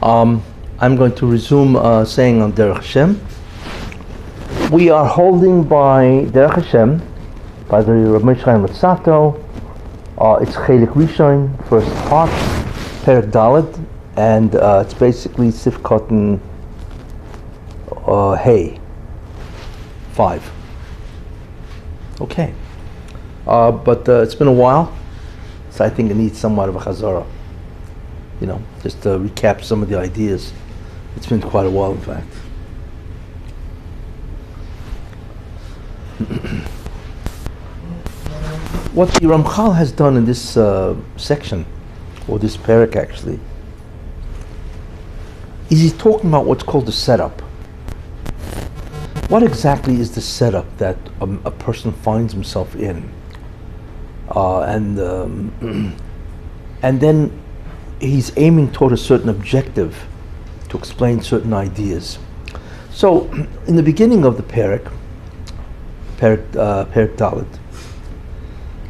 I'm going to resume saying on Derech Hashem. We are holding by Derech Hashem, by the Rav Mendel Kessin. It's Chelik Rishon, first part, Perek Dalet, and it's basically Sifkot and Hay, 5. Okay. But it's been a while, so I think it needs somewhat of a chazara. Just to recap some of the ideas. It's been quite a while, in fact. What the Ramchal has done in this section, or this parak actually, is he's talking about what's called the setup. What exactly is the setup that a person finds himself in? And then he's aiming toward a certain objective to explain certain ideas. So, in the beginning of the Perek Dalet,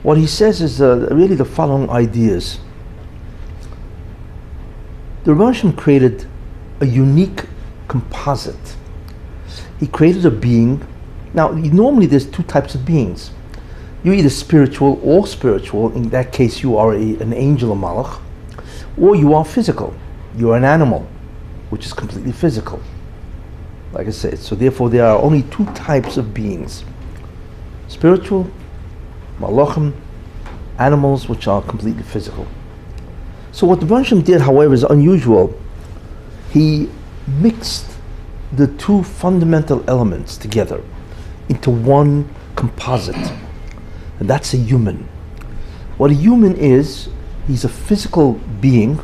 what he says is really the following ideas. The Rav Hashem created a unique composite. He created a being. Now, normally there's two types of beings. You're either spiritual or spiritual. In that case, you are an angel, a malach, or you are physical. You are an animal, which is completely physical. Like I said, so therefore there are only two types of beings. Spiritual, malachim, animals which are completely physical. So what the Rav Hashem did, however, is unusual. He mixed the two fundamental elements together into one composite. And that's a human. What a human is, he's a physical being,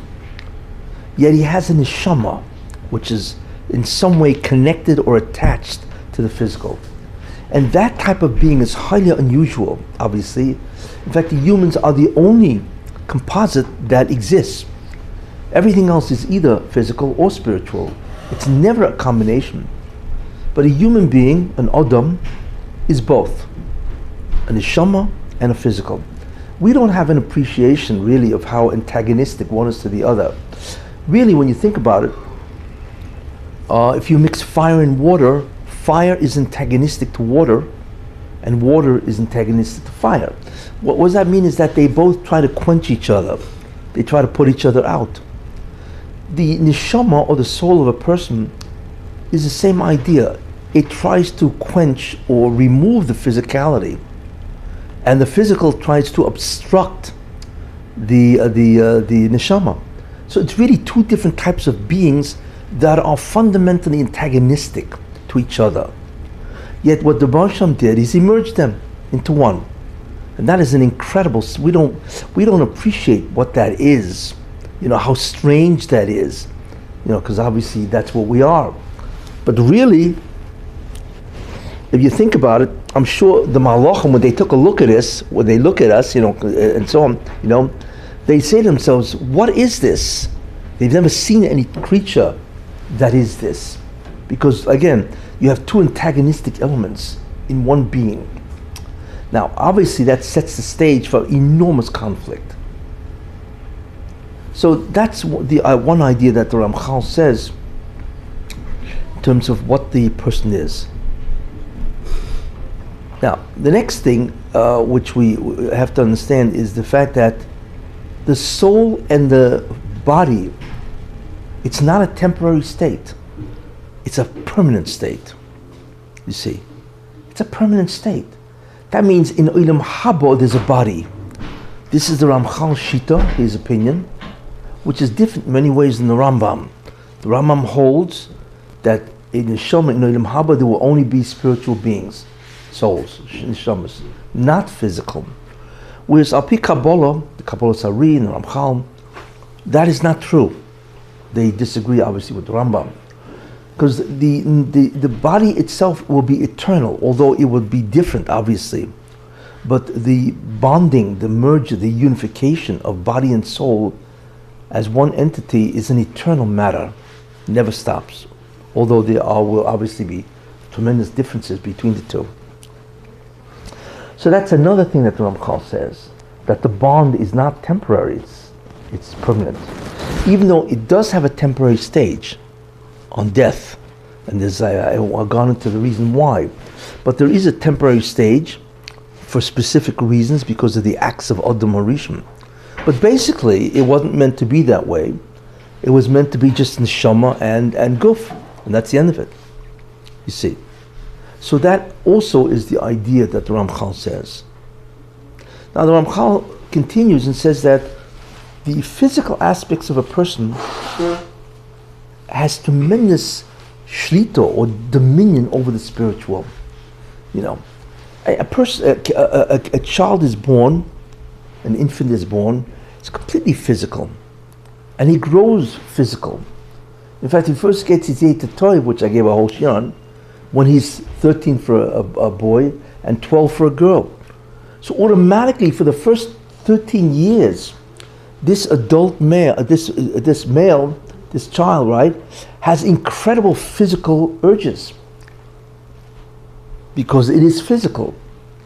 yet he has an neshama, which is in some way connected or attached to the physical. And that type of being is highly unusual, obviously. In fact, the humans are the only composite that exists. Everything else is either physical or spiritual. It's never a combination. But a human being, an Adam, is both a neshama and a physical. We don't have an appreciation really of how antagonistic one is to the other. Really, when you think about it, if you mix fire and water, fire is antagonistic to water, and water is antagonistic to fire. What does that mean is that they both try to quench each other. They try to put each other out. The neshama, or the soul of a person, is the same idea. It tries to quench or remove the physicality, and the physical tries to obstruct the neshama. So it's really two different types of beings that are fundamentally antagonistic to each other. Yet what the Rav Hashem did is he merged them into one, and that is an incredible. We don't appreciate what that is. How strange that is. Because obviously that's what we are. But really, if you think about it, I'm sure the malachim, when they took a look at this, when they look at us, and so on, they say to themselves, what is this? They've never seen any creature that is this. Because again, you have two antagonistic elements in one being. Now, obviously that sets the stage for enormous conflict. So that's the one idea that the Ramchal says in terms of what the person is. Now, the next thing which we have to understand is the fact that the soul and the body, it's not a temporary state. It's a permanent state. You see, it's a permanent state. That means in Olam Haba there's a body. This is the Ramchal Shita, his opinion, which is different in many ways than the Rambam. The Rambam holds that in the Neshama, in Olam Haba, there will only be spiritual beings, souls, neshamas, not physical. Whereas Al-Pi Kabbalah, the Kabbalah Sari and the Ramchal, that is not true. They disagree obviously with the Rambam. Because the body itself will be eternal, although it would be different obviously. But the bonding, the merger, the unification of body and soul as one entity is an eternal matter, never stops. Although there will obviously be tremendous differences between the two. So that's another thing that the Ramchal says, that the bond is not temporary, it's permanent. even though it does have a temporary stage on death, and I've gone into the reason why, but there is a temporary stage for specific reasons because of the acts of Adam Harishon. But basically, it wasn't meant to be that way. It was meant to be just neshama and guf, and that's the end of it. You see. So that also is the idea that the Ramchal says. Now the Ramchal continues and says that the physical aspects of a person has tremendous shlita or dominion over the spiritual. You know, a child is born, an infant is born, it's completely physical, and he grows physical. In fact, he first gets his Yeta Toy, which I gave a whole shiur on, when he's 13 for a boy and 12 for a girl. So automatically, for the first 13 years, this adult male, this child, right, has incredible physical urges because it is physical.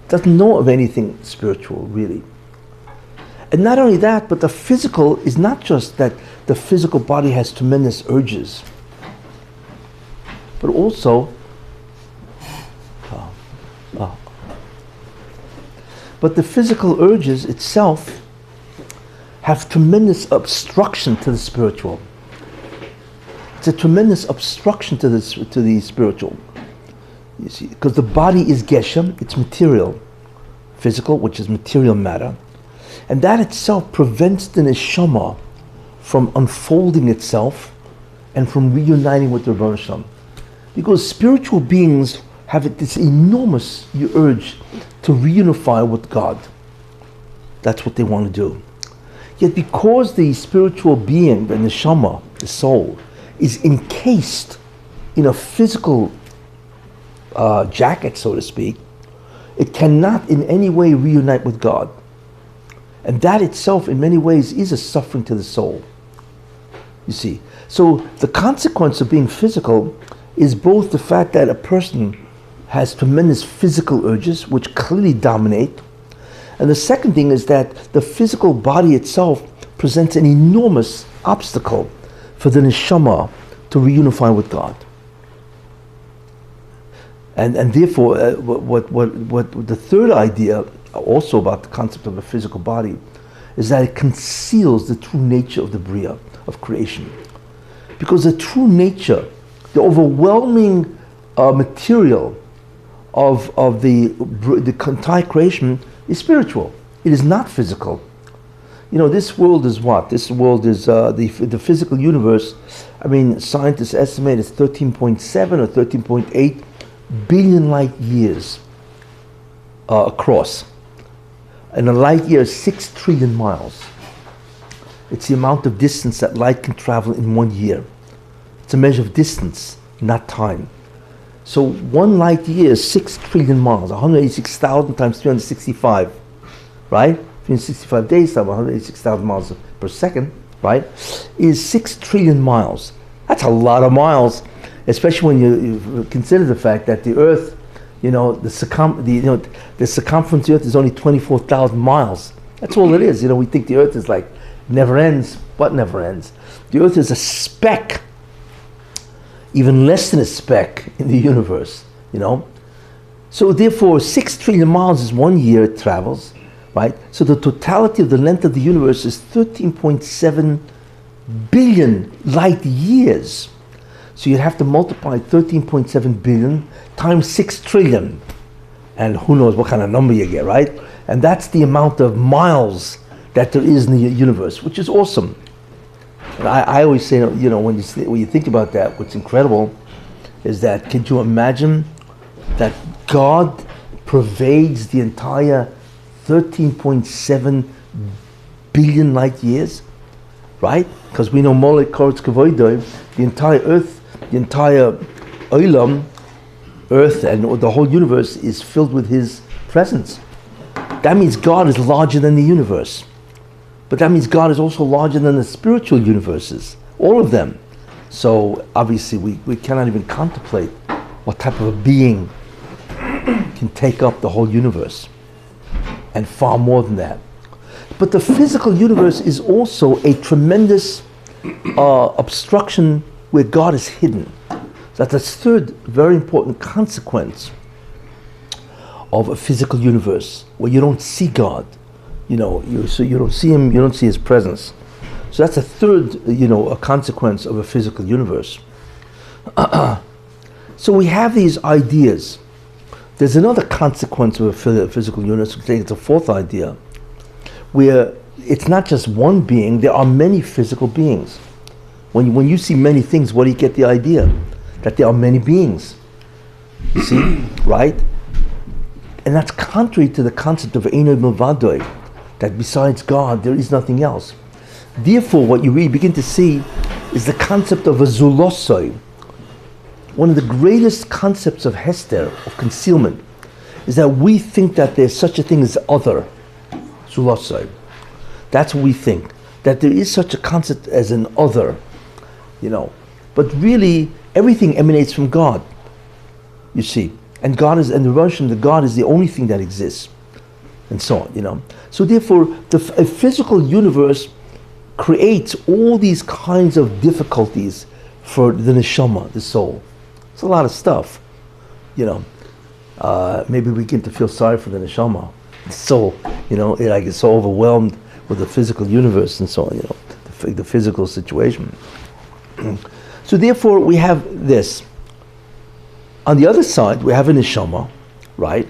Doesn't know of anything spiritual, really. And not only that, but the physical is not just that the physical body has tremendous urges, but also but the physical urges itself have tremendous obstruction to the spiritual. It's a tremendous obstruction to the spiritual. You see, because the body is geshem, it's material, physical, which is material matter, and that itself prevents the neshama from unfolding itself and from reuniting with the Rebbeinu Shalom. Because spiritual beings have this enormous urge to reunify with God. That's what they want to do. Yet because the spiritual being, the neshama, the soul, is encased in a physical jacket, so to speak, it cannot in any way reunite with God. And that itself, in many ways, is a suffering to the soul. You see. So the consequence of being physical is both the fact that a person has tremendous physical urges, which clearly dominate. And the second thing is that the physical body itself presents an enormous obstacle for the neshama to reunify with God. And therefore, what the third idea, also about the concept of a physical body, is that it conceals the true nature of the Bria, of creation. Because the true nature, the overwhelming material of the entire creation is spiritual. It is not physical. You know, this world is what? This world is the physical universe. I mean, scientists estimate it's 13.7 or 13.8 billion light years across. And a light year is 6 trillion miles. It's the amount of distance that light can travel in 1 year. It's a measure of distance, not time. So 1 light year is 6 trillion miles, 186,000 times 365, right? 365 days times 186,000 miles per second, right? Is 6 trillion miles. That's a lot of miles, especially when you consider the fact that the Earth, you know, the circumference of the Earth is only 24,000 miles. That's all it is. You know, we think the Earth is like never ends, but never ends. The Earth is a speck, even less than a speck in the universe, you know. So therefore, 6 trillion miles is 1 year it travels, right? So the totality of the length of the universe is 13.7 billion light years. So you'd have to multiply 13.7 billion times 6 trillion. And who knows what kind of number you get, right? And that's the amount of miles that there is in the universe, which is awesome. And I always say, you know, when you think about that, what's incredible is that, can you imagine that God pervades the entire 13.7 billion light years, right? Because we know Molech Koretz Kavoidoi, the entire Earth, the entire Olam, Earth and the whole universe is filled with His presence. That means God is larger than the universe. But that means God is also larger than the spiritual universes, all of them. So obviously we cannot even contemplate what type of a being can take up the whole universe, and far more than that. But the physical universe is also a tremendous obstruction where God is hidden. That's a third very important consequence of a physical universe where you don't see God. So you don't see Him, you don't see His presence. So that's a third, a consequence of a physical universe. So we have these ideas. There's another consequence of a physical universe. It's a fourth idea, where it's not just one being, there are many physical beings. When you see many things, what do you get the idea? That there are many beings. You see, right? And that's contrary to the concept of Eino Milvadoi, that besides God, there is nothing else. Therefore, what you really begin to see is the concept of a zulosoi. One of the greatest concepts of Hester, of concealment, is that we think that there's such a thing as other, zulosoi. That's what we think, that there is such a concept as an other, But really, everything emanates from God, you see. And God is, and the Russian, the God is the only thing that exists, and so on, So therefore, a physical universe creates all these kinds of difficulties for the neshama, the soul. It's a lot of stuff, Maybe we begin to feel sorry for the neshama, the soul, like it's so overwhelmed with the physical universe and so on, the physical situation. So therefore, we have this. On the other side, we have a neshama, right?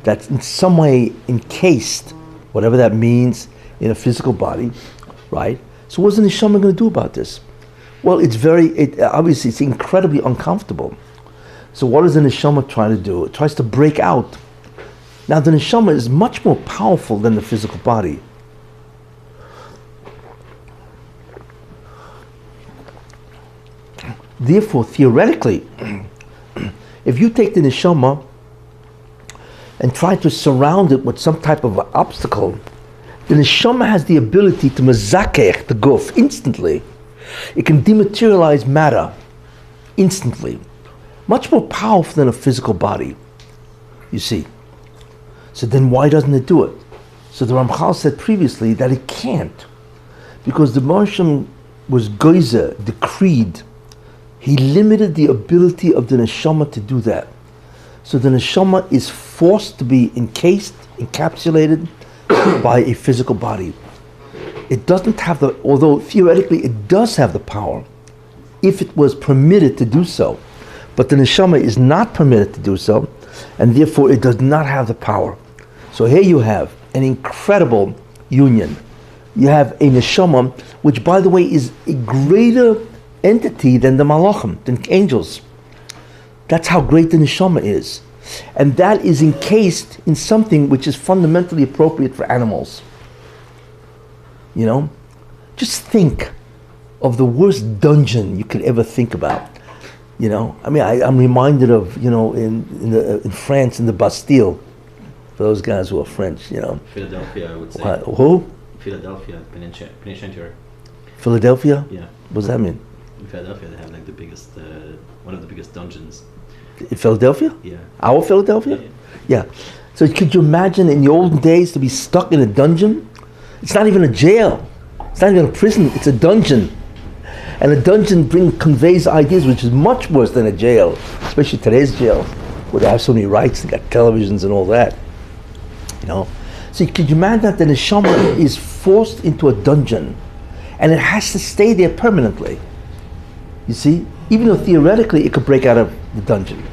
That's in some way encased, whatever that means, in a physical body, right? So what's the neshama going to do about this? Well, obviously it's incredibly uncomfortable. So what does the neshama try to do? It tries to break out. Now the neshama is much more powerful than the physical body. Therefore, theoretically, if you take the neshama and try to surround it with some type of obstacle, the neshama has the ability to mezakech the guf instantly. It can dematerialize matter instantly. Much more powerful than a physical body, you see. So then why doesn't it do it? So the Ramchal said previously that it can't, because the Marsham was geyser, decreed. He limited the ability of the neshama to do that. So the neshama is forced to be encapsulated by a physical body. It doesn't have although theoretically it does have the power, if it was permitted to do so. But the neshama is not permitted to do so, and therefore it does not have the power. So here you have an incredible union. You have a neshama, which by the way is a greater entity than the malachim, than angels. That's how great the neshama is. And that is encased in something which is fundamentally appropriate for animals. Just think of the worst dungeon you could ever think about. I'm reminded of, in France, in the Bastille, for those guys who are French, Philadelphia, I would say. Who? Philadelphia, penitentiary. Philadelphia? Yeah. What does that mean? In Philadelphia, they have like the biggest, one of the biggest dungeons. In Philadelphia? Yeah. Our Philadelphia? Yeah. So could you imagine in the olden days to be stuck in a dungeon? It's not even a jail. It's not even a prison. It's a dungeon. And a dungeon conveys ideas which is much worse than a jail, especially today's jail, where they have so many rights, they got televisions and all that. So could you imagine that the neshama is forced into a dungeon and it has to stay there permanently? You see? Even though theoretically it could break out of the dungeon.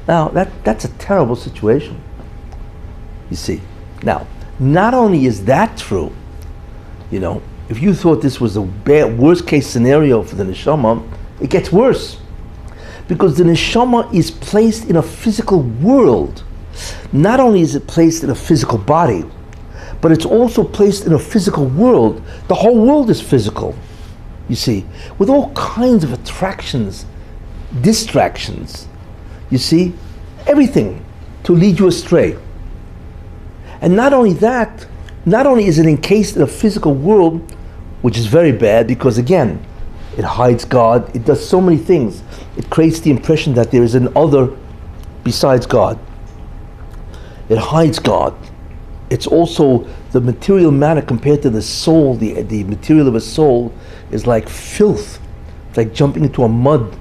Now, that's a terrible situation. You see? Now, not only is that true, if you thought this was the worst case scenario for the neshama, it gets worse. Because the neshama is placed in a physical world. Not only is it placed in a physical body, but it's also placed in a physical world. The whole world is physical, you see, with all kinds of attractions, distractions, you see, everything to lead you astray. And not only that, not only is it encased in a physical world, which is very bad because again, it hides God, it does so many things. It creates the impression that there is an other besides God. It hides God. it's also the material matter compared to the soul. The material of a soul is like filth. It's like jumping into a mud,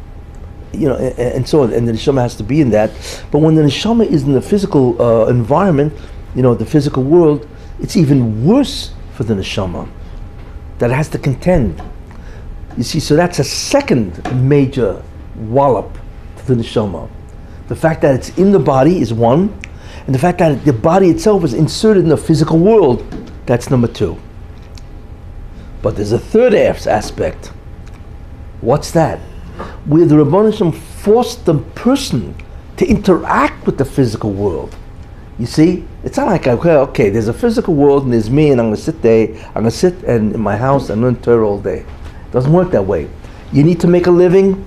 and so on. And the neshama has to be in that. But when the neshama is in the physical environment, the physical world, it's even worse for the neshama that it has to contend. You see, so that's a second major wallop to the neshama. The fact that it's in the body is one, and the fact that the body itself is inserted in the physical world, that's number two. But there's a third aspect. What's that? Where the Rebbeinu Shem forced the person to interact with the physical world. You see, it's not like, okay, there's a physical world and there's me, and I'm going to sit and in my house and learn Torah all day. It doesn't work that way. You need to make a living.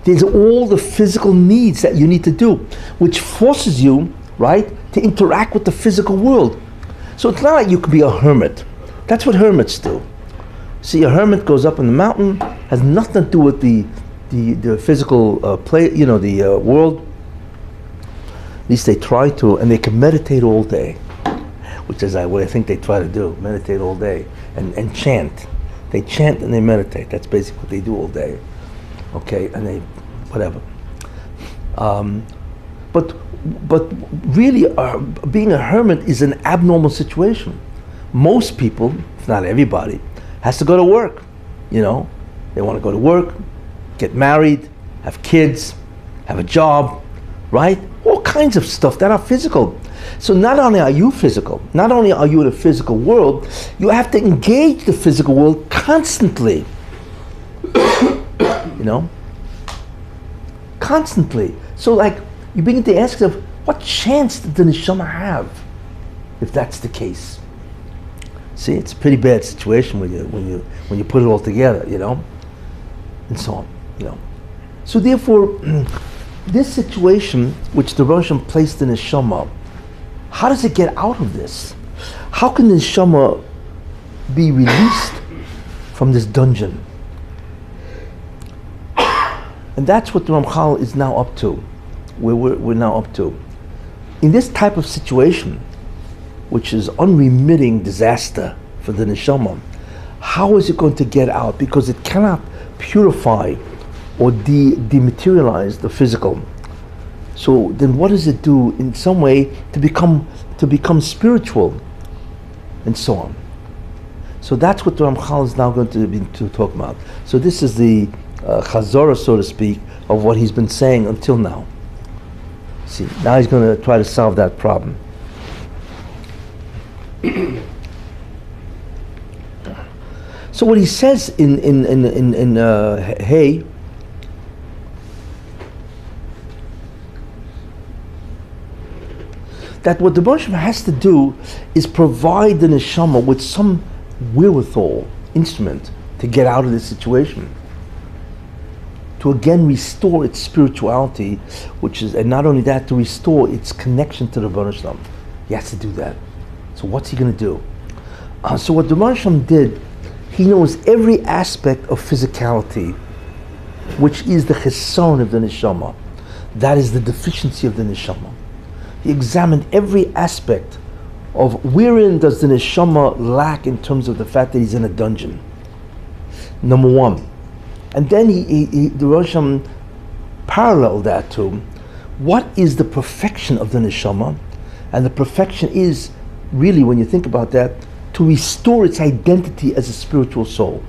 There's all the physical needs that you need to do, which forces you, right, to interact with the physical world. So it's not like you could be a hermit. That's what hermits do. See, a hermit goes up in the mountain, has nothing to do with the physical the world. At least they try to, and they can meditate all day, which is what I think they try to do, meditate all day, and chant. They chant and they meditate. That's basically what they do all day. Okay, and they, whatever. But really, being a hermit is an abnormal situation. Most people, if not everybody, has to go to work. They want to go to work, get married, have kids, have a job, right? All kinds of stuff that are physical. So not only are you physical, not only are you in a physical world, you have to engage the physical world constantly. Constantly. So like, you begin to ask yourself, what chance did the neshama have if that's the case? See, it's a pretty bad situation when you put it all together, and so on, So therefore, this situation which the Rosh Hashem placed in the neshama, how does it get out of this? How can the neshama be released from this dungeon? And that's what the Ramchal is now up to. We're now up to. In this type of situation, which is unremitting disaster for the neshama, how is it going to get out? Because it cannot purify or dematerialize the physical. So then what does it do in some way to become spiritual and so on? So that's what the Ramchal is now going to talk about. So this is the chazorah, so to speak, of what he's been saying until now. See, now he's going to try to solve that problem. So what he says in Hey, that what the Baruch Hashem has to do is provide the neshama with some wherewithal, instrument, to get out of this situation, to again restore its spirituality, and not only that, to restore its connection to the Baruch Hashem. He has to do that. So what's he going to do? So what the Baruch Hashem did, he knows every aspect of physicality, which is the cheson of the neshama. That is the deficiency of the neshama. He examined every aspect of wherein does the neshama lack in terms of the fact that he's in a dungeon. Number one. And then the Rosh Hashem paralleled that to what is the perfection of the neshama, and the perfection is really, when you think about that, to restore its identity as a spiritual soul.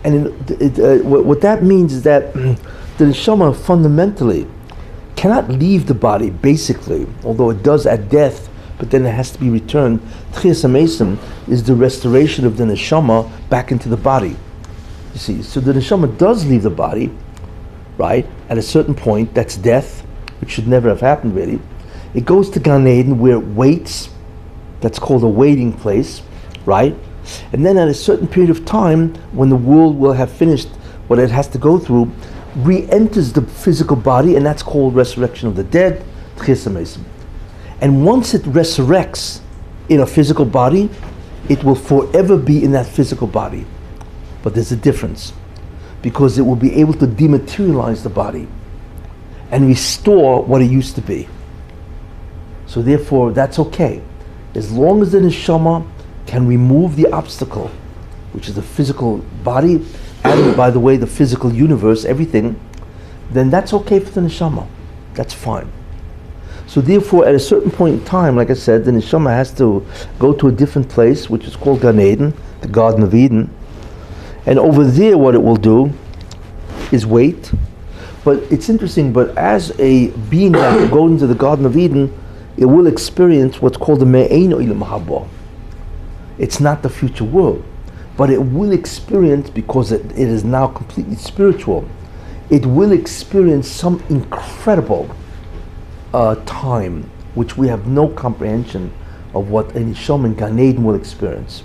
And what that means is that the neshama fundamentally cannot leave the body, basically, although it does at death, but then it has to be returned. Tchias HaMesim is the restoration of the neshama back into the body. You see, so the neshama does leave the body, right, at a certain point. That's death, which should never have happened, really. It goes to Gan Eden, where it waits. That's called a waiting place, right? And then at a certain period of time, when the world will have finished what it has to go through, re-enters the physical body, and that's called resurrection of the dead, Tchias HaMesim. And once it resurrects in a physical body, it will forever be in that physical body. But there's a difference, because it will be able to dematerialize the body and restore what it used to be. So therefore, that's okay. As long as the neshama can remove the obstacle, which is the physical body, and by the way, the physical universe, everything, then that's okay for the neshama. That's fine. So therefore, at a certain point in time, like I said, the neshama has to go to a different place, which is called Gan Eden, the Garden of Eden. And over there, what it will do is wait. But it's interesting, but as a being that goes into the Garden of Eden, it will experience what's called the Me'ein Olam Haba. It's not the future world, but it will experience, because it is now completely spiritual, it will experience some incredible time, which we have no comprehension of what a neshama in Gan Eden will experience.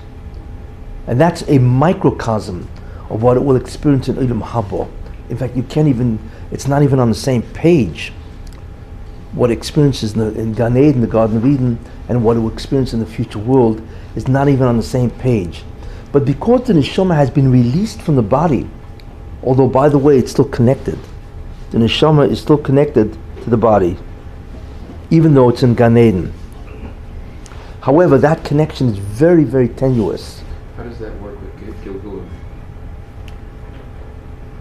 And that's a microcosm of what it will experience in Olam Haba. In fact, you can't even, it's not even on the same page. What it experiences in Gan Eden, the Garden of Eden, and what it will experience in the future world is not even on the same page. But because the neshama has been released from the body, although by the way it's still connected, the neshama is still connected to the body, even though it's in Gan Eden. However, that connection is very, very tenuous. How does that work with Gilgul?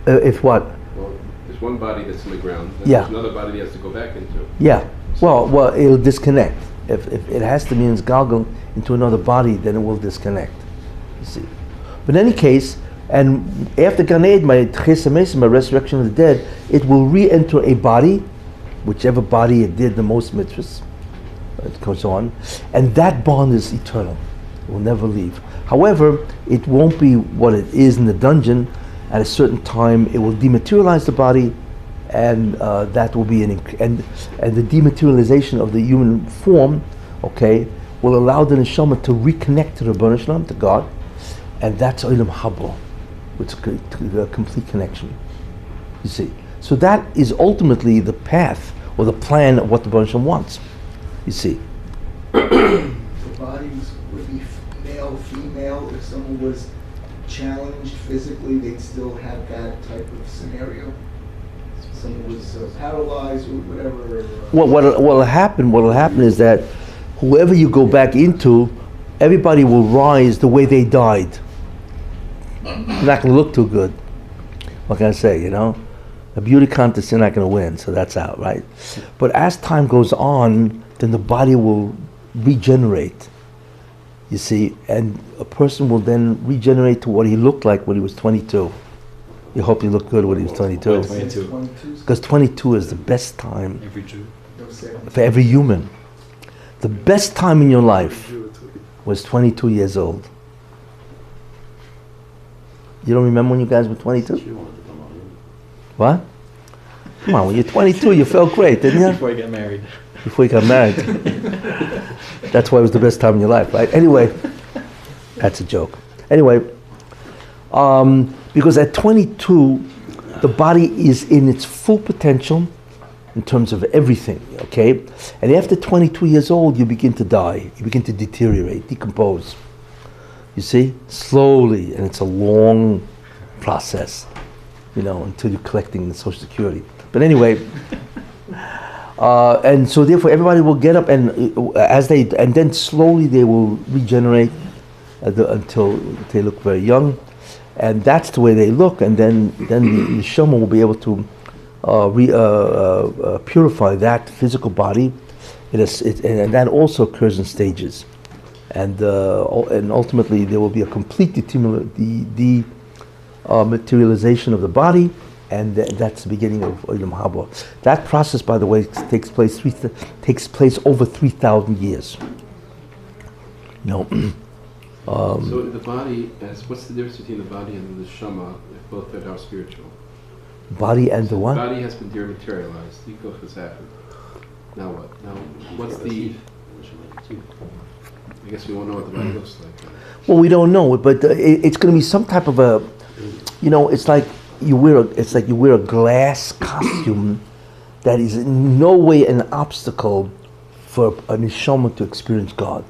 If what? Well, there's one body that's in the ground, then Yeah. there's another body he has to go back into. Yeah. Well, it'll disconnect. If it has to be in Galgal into another body, then it will disconnect. You see. But in any case, and after Gan Eden, by Chesed by resurrection of the dead, it will re-enter a body, whichever body it did the most mitzvahs. It goes on, and that bond is eternal. It will never leave. However, it won't be what it is in the dungeon. At a certain time, it will dematerialize the body, and that will be and the dematerialization of the human form, okay, will allow the neshama to reconnect to the Rebbeinu Shalom, to God, and that's Olam Haba, which is a complete connection. You see, so that is ultimately the path or the plan of what the Rebbeinu Shalom wants. You see, The bodies would be male, female. If someone was challenged physically, they'd still have that type of scenario. If someone was paralyzed or whatever. What'll happen is that whoever you go back into, everybody will rise the way they died. Not going to look too good. What can I say, you know? A beauty contest, you're not going to win, so that's out, right? But as time goes on, then the body will regenerate, you see, and a person will then regenerate to what he looked like when he was 22. You hope he looked good when he was 22. 22. Because 22 is the best time Every Jew. for every human. The best time in your life was 22 years old. You don't remember when you guys were 22? What? Come on, when you're 22, you felt great, didn't you? Before you get married. Before you got married. That's why it was the best time in your life, right? Anyway, that's a joke. Anyway, because at 22, the body is in its full potential in terms of everything, okay? And after 22 years old, you begin to die. You begin to deteriorate, decompose. You see? Slowly, and it's a long process, you know, until you're collecting the Social Security. But anyway, and so therefore everybody will get up, and and then slowly they will regenerate until they look very young, and that's the way they look. And then the neshama will be able to purify that physical body, and that also occurs in stages, and ultimately there will be a complete materialization of the body. And that's the beginning of Olam Haba. That process, by the way, takes place over 3,000 years. No. So the body, what's the difference between the body and the neshama if both are spiritual? Body and the what? The body has been dematerialized. Yikuch has happened. Now what? Now what's the? I guess we won't know what the body looks like. Well, we don't know, but it's going to be some type of a, you know, it's like you wear a glass costume that is in no way an obstacle for a neshama to experience God.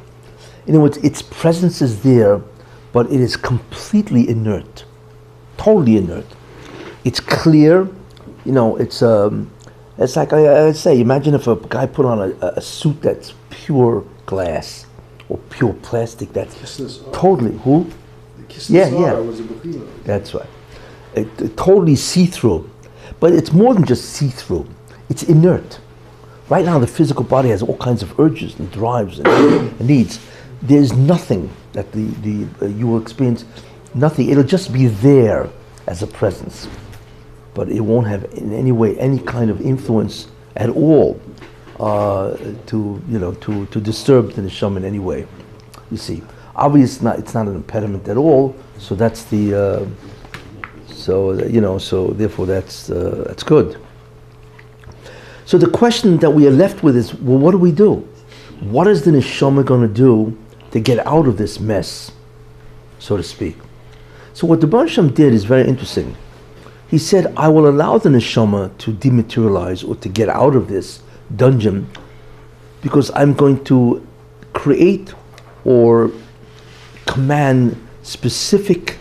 In other words, its presence is there, but it is completely inert, totally inert. It's clear, you know. It's like I say. Imagine if a guy put on a suit that's pure glass or pure plastic. That's Kisses. totally who? The Kisses Yeah. was a Bechina. That's right. It totally see-through, but it's more than just see-through. It's inert. Right now, the physical body has all kinds of urges and drives and needs. There's nothing that you will experience. Nothing. It'll just be there as a presence, but it won't have in any way any kind of influence at all to disturb the neshama in any way. You see, obviously it's not an impediment at all. So that's the so therefore that's good. So the question that we are left with is, well, what do we do? What is the neshama going to do to get out of this mess, so to speak? So what the Baruch Hashem did is very interesting. He said, I will allow the neshama to dematerialize or to get out of this dungeon because I'm going to create or command specific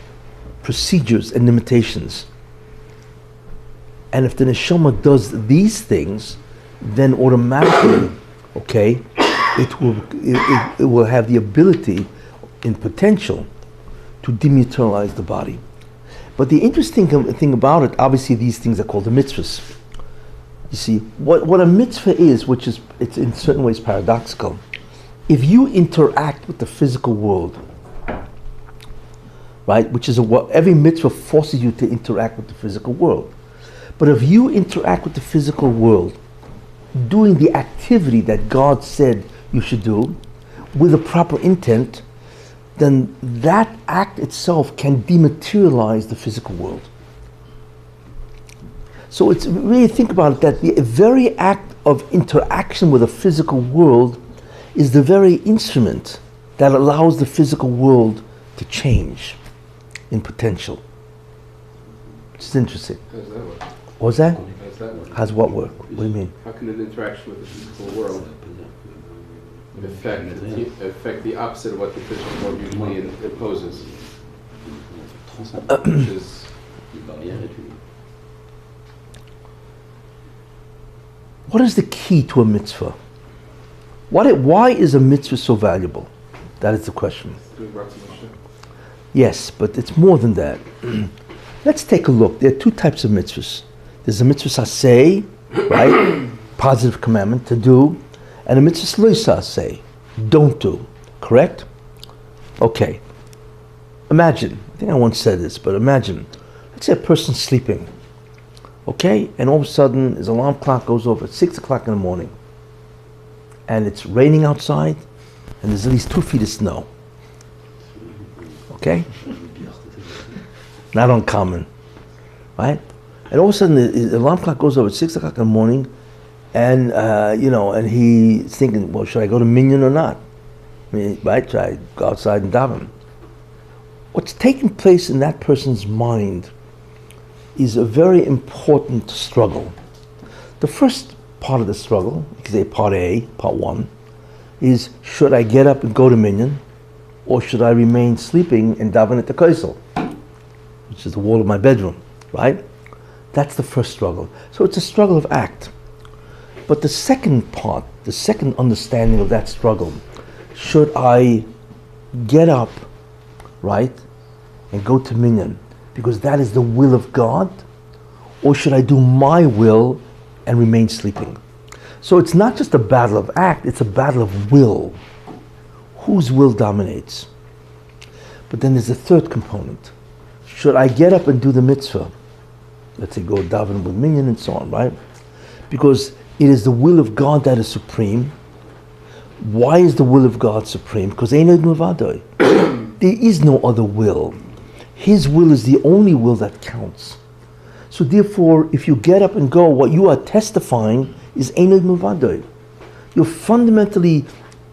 procedures and limitations. And if the neshama does these things, then automatically, okay, it will have the ability in potential to dematerialize the body. But the interesting thing about it, obviously these things are called the mitzvahs. You see, what a mitzvah is, which is, it's in certain ways paradoxical. If you interact with the physical world, right, which is what every mitzvah forces you to interact with the physical world. But if you interact with the physical world, doing the activity that God said you should do, with a proper intent, then that act itself can dematerialize the physical world. So it's really, think about it, that the very act of interaction with the physical world is the very instrument that allows the physical world to change in potential. It's interesting. How does that work? What's that? How does that work? How's what work? What do you mean? How can an interaction with the physical world affect the opposite of what the physical world usually imposes? Which is What is the key to a mitzvah? Why is a mitzvah so valuable? That is the question. doing Rav Mendel. Yes, but it's more than that. Let's take a look. There are two types of mitzvahs. There's a mitzvah saseh, right? Positive commandment, to do, and a mitzvah lo saseh, don't do. Correct? Okay. Imagine, I think I once said this, but imagine, let's say a person's sleeping, okay? And all of a sudden his alarm clock goes off at 6 o'clock in the morning, and it's raining outside, and there's at least 2 feet of snow. Okay? Not uncommon, right? And all of a sudden the alarm clock goes off at 6 o'clock in the morning, and and he's thinking, well, should I go to Minyan or not? I mean, right? Should I go outside and daven? What's taking place in that person's mind is a very important struggle. The first part of the struggle, you could say part A, part 1, is should I get up and go to Minyan, or should I remain sleeping and daven at the Kaisel, which is the wall of my bedroom, right? That's the first struggle. So it's a struggle of act. But the second part, the second understanding of that struggle, should I get up, right, and go to Minyan, because that is the will of God, or should I do my will and remain sleeping? So it's not just a battle of act, it's a battle of will. Whose will dominates? But then there's a third component. Should I get up and do the mitzvah? Let's say go daven with Minyan and so on, right? Because it is the will of God that is supreme. Why is the will of God supreme? Because there is no other will. His will is the only will that counts. So therefore, if you get up and go, what you are testifying is Einod Muvadoi.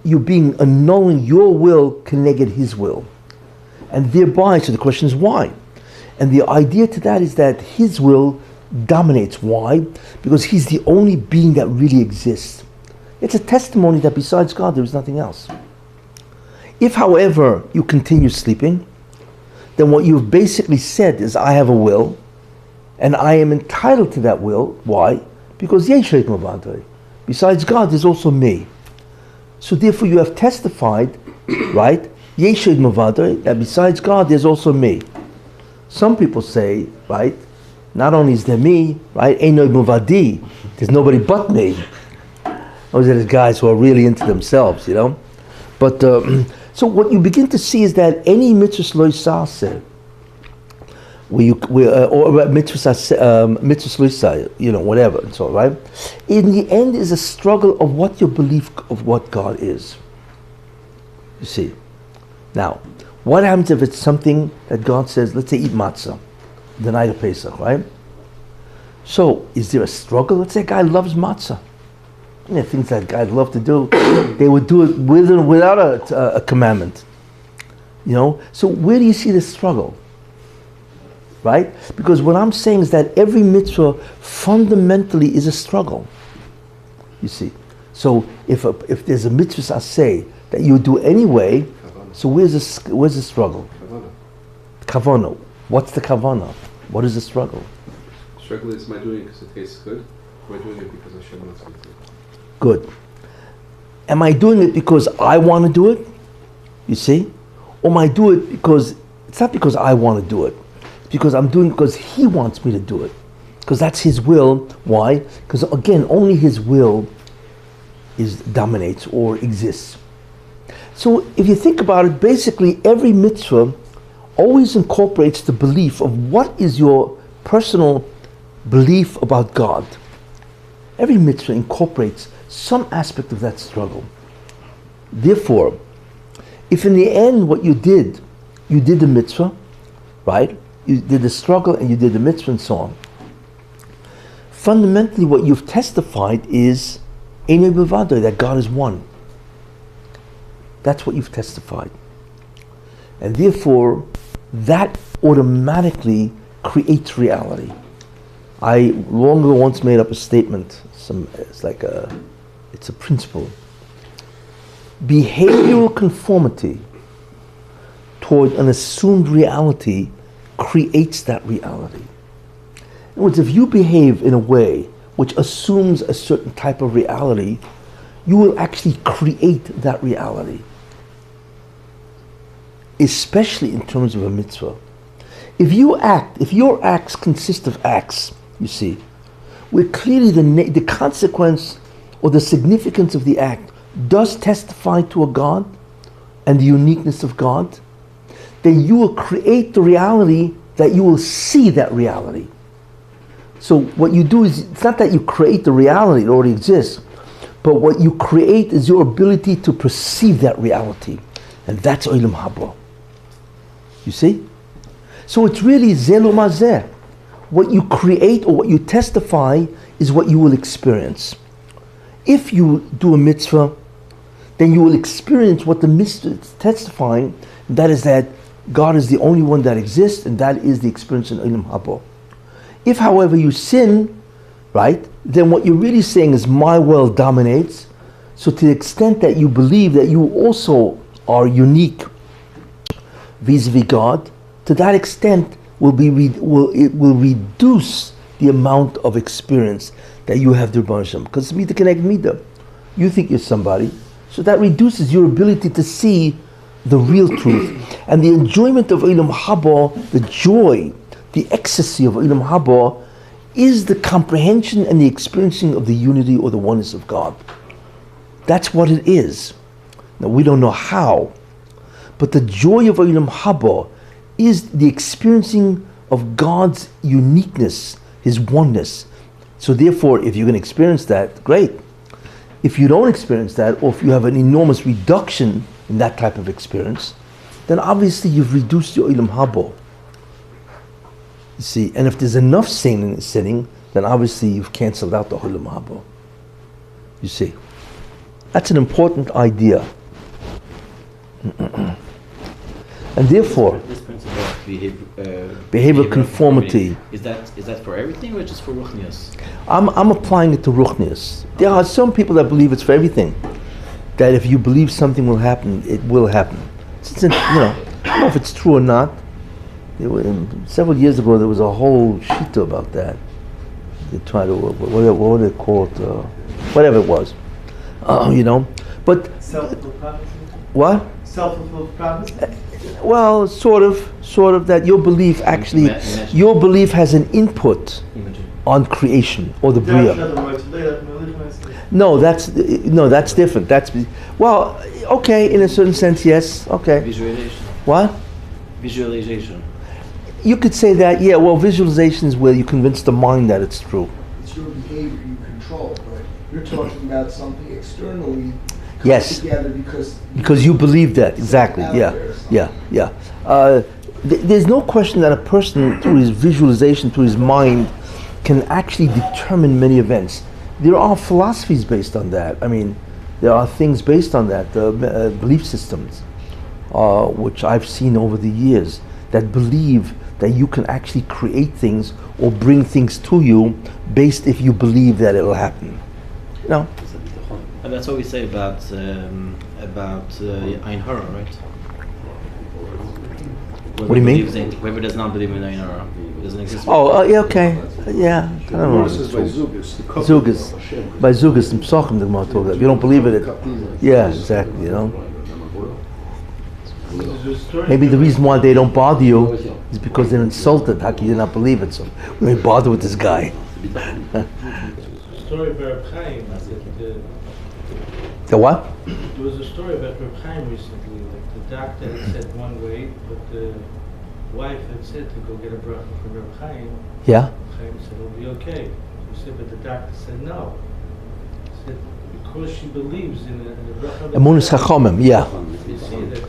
You're being annulling your will connected his will. And thereby, so the question is why? And the idea to that is that his will dominates. Why? Because he's the only being that really exists. It's a testimony that besides God there is nothing else. If, however, you continue sleeping, then what you've basically said is, I have a will, and I am entitled to that will. Why? Because besides God, there's also me. So therefore you have testified, right? Yeshid Mavada, that besides God, there's also me. Some people say, right, not only is there me, right, Eino Mavadi, there's nobody but me. Those are the guys who are really into themselves, you know. But, so what you begin to see is that any mitzvah lo yisaseh, or mitzvah loisai, you know, whatever, and so, right? In the end is a struggle of what your belief of what God is. You see. Now, what happens if it's something that God says, let's say eat matzah, the night of Pesach, right? So, is there a struggle? Let's say a guy loves matzah. Yeah, things that guys love to do, they would do it with or without a commandment. You know? So where do you see the struggle? Right? Because what I'm saying is that every mitzvah fundamentally is a struggle. You see. So if there's a mitzvah aseh that you do anyway, so where's the struggle? Kavana. What's the kavana? What is the struggle? Struggle is, am I doing it because it tastes good? Or am I doing it because Hashem wants me to? Good. Am I doing it because I want to do it? You see? Or am I doing it because, it's not because I want to do it. It's because I'm doing it because He wants me to do it. Because that's His will. Why? Because again, only His will dominates or exists. So if you think about it, basically every mitzvah always incorporates the belief of what is your personal belief about God. Every mitzvah incorporates some aspect of that struggle. Therefore, if in the end what you did the mitzvah, right? You did the struggle and you did the mitzvah and so on. Fundamentally what you've testified is Einei B'vadai, that God is one. That's what you've testified. And therefore, that automatically creates reality. I long ago once made up a statement, it's a principle. Behavioral conformity toward an assumed reality creates that reality. In other words, if you behave in a way which assumes a certain type of reality, you will actually create that reality. Especially in terms of a mitzvah. If your acts consist of acts, you see, where clearly the consequence or the significance of the act does testify to a God and the uniqueness of God, then you will create the reality that you will see that reality. So what you do is, it's not that you create the reality that already exists, but what you create is your ability to perceive that reality. And that's Olam Haba. You see? So it's really zelo mazeh. What you create or what you testify is what you will experience. If you do a mitzvah, then you will experience what the mitzvah is testifying, and that is that God is the only one that exists, and that is the experience in Olam Haba. If, however, you sin, right, then what you're really saying is my will dominates. So to the extent that you believe that you also are unique vis-a-vis God, to that extent it will reduce the amount of experience that you have the Rebbeinu Shem. Because it's Mida Keneged Mida. You think you're somebody, so that reduces your ability to see the real truth. And the enjoyment of Olam Haba, the joy, the ecstasy of Olam Haba, is the comprehension and the experiencing of the unity or the oneness of God. That's what it is. Now we don't know how, but the joy of Olam Haba is the experiencing of God's uniqueness, His oneness. So therefore, if you can experience that, great. If you don't experience that, or if you have an enormous reduction in that type of experience, then obviously you've reduced your Olam Haba. You see, and if there's enough sinning, then obviously you've cancelled out the Olam Haba. You see, that's an important idea. And therefore, this principle of behavior conformity, is that for everything or just for ruchnius? I'm applying it to ruchnius. There are some people that believe it's for everything. That if you believe something will happen, it will happen. I don't know if it's true or not. Several years ago, there was a whole shita about that. They tried to, what would they call it? Whatever it was. But Self-fulfilled prophecy? what? Self-fulfilled prophecy? Well, sort of that your belief actually, your belief has an input on creation or the bria. No, that's different. That's well, okay, in a certain sense, yes, okay. Visualization. What? Visualization. You could say that, yeah. Well, visualization is where you convince the mind that it's true. It's your behavior you control, but you're talking about something externally Yes. together Because you believe that, exactly. out Yeah, there or yeah, yeah. There's no question that a person, through his visualization, through his mind, can actually determine many events. There are philosophies based on that. I mean, there are things based on that, belief systems, which I've seen over the years, that believe that you can actually create things or bring things to you based if you believe that it will happen. You know? And that's what we say about Ein Hara, right? What do you mean? Whoever does not believe in Ein Hara doesn't exist. Oh, yeah, okay. Yeah, I don't know. Zugas. By Zugas and Psachim, the Gemara talks about. If you don't believe it, yeah, exactly, you know. Maybe the reason why they don't bother you is because they're insulted. How can you not believe it? So we don't bother with this guy. Story about Rav Chaim. The what? There was a story about Rav Chaim recently. Like the doctor had said one way, but the wife had said to go get a bracha for Rav Chaim. Yeah. Rav Chaim said it'll be okay. She said, but the doctor said no. He said because she believes in the bracha. Emunus Chachamim, yeah. You see that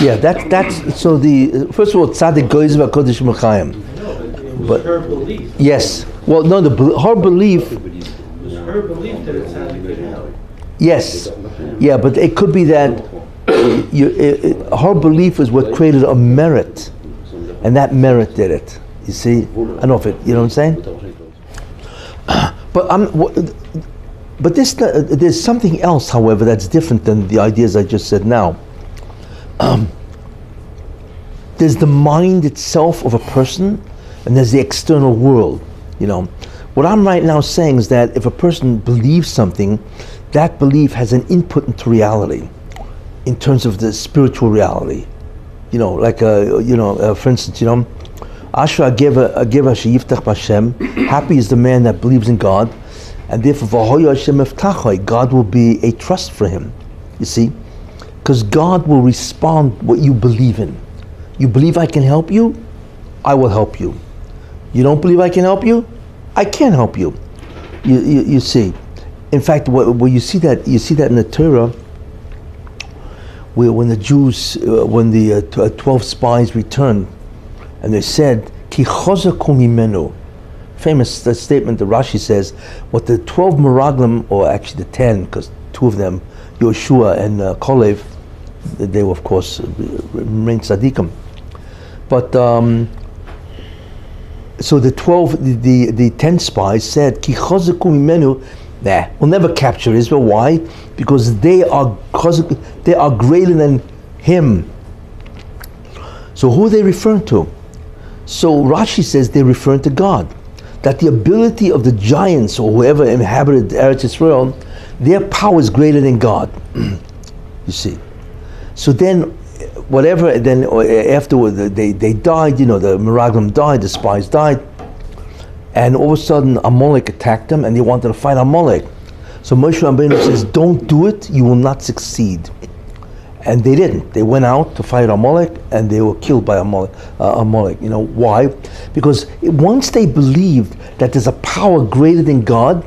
Yeah, that's so the first of all, tzaddik goes about kodesh mechayim. I know, but it was her belief. Yes. Well, no, her belief. It was her belief that it's how to get out. Yes. Yeah, but it could be that her belief is what created a merit, and that merit did it. You see, I don't know if it. You know what I'm saying? But there's something else, however, that's different than the ideas I just said now. There's the mind itself of a person, and there's the external world. You know, what I'm right now saying is that if a person believes something, that belief has an input into reality, in terms of the spiritual reality. You know, like for instance, you know, Asher Ageva Sheyiftach Hashem. Happy is the man that believes in God, and therefore V'hoya Hashem Eftachai, God will be a trust for him. You see. Because God will respond what you believe in. You believe I can help you? I will help you. You don't believe I can help you? I can't help you. You see. In fact, where you see that in the Torah, where when the Jews, when the 12 spies returned, and they said, Ki chozaku mimenu. Famous statement that Rashi says, what the 12 Meraglim, or actually the 10, because two of them, Yoshua and Kolev, they were of course remained tzaddikim. But so the 10 spies said, Ki chozaku mimenu, nah, we'll never capture Israel. Why? Because they are greater than him. So who are they referring to? So Rashi says they're referring to God. That the ability of the giants or whoever inhabited Eretz Israel, their power is greater than God. You see. So then, afterward they died, you know, the Meraglim died, the spies died, and all of a sudden Amalek attacked them and they wanted to fight Amalek. So Moshe Rabbeinu says, don't do it, you will not succeed. And they didn't. They went out to fight Amalek and they were killed by Amalek. You know, why? Because once they believed that there's a power greater than God,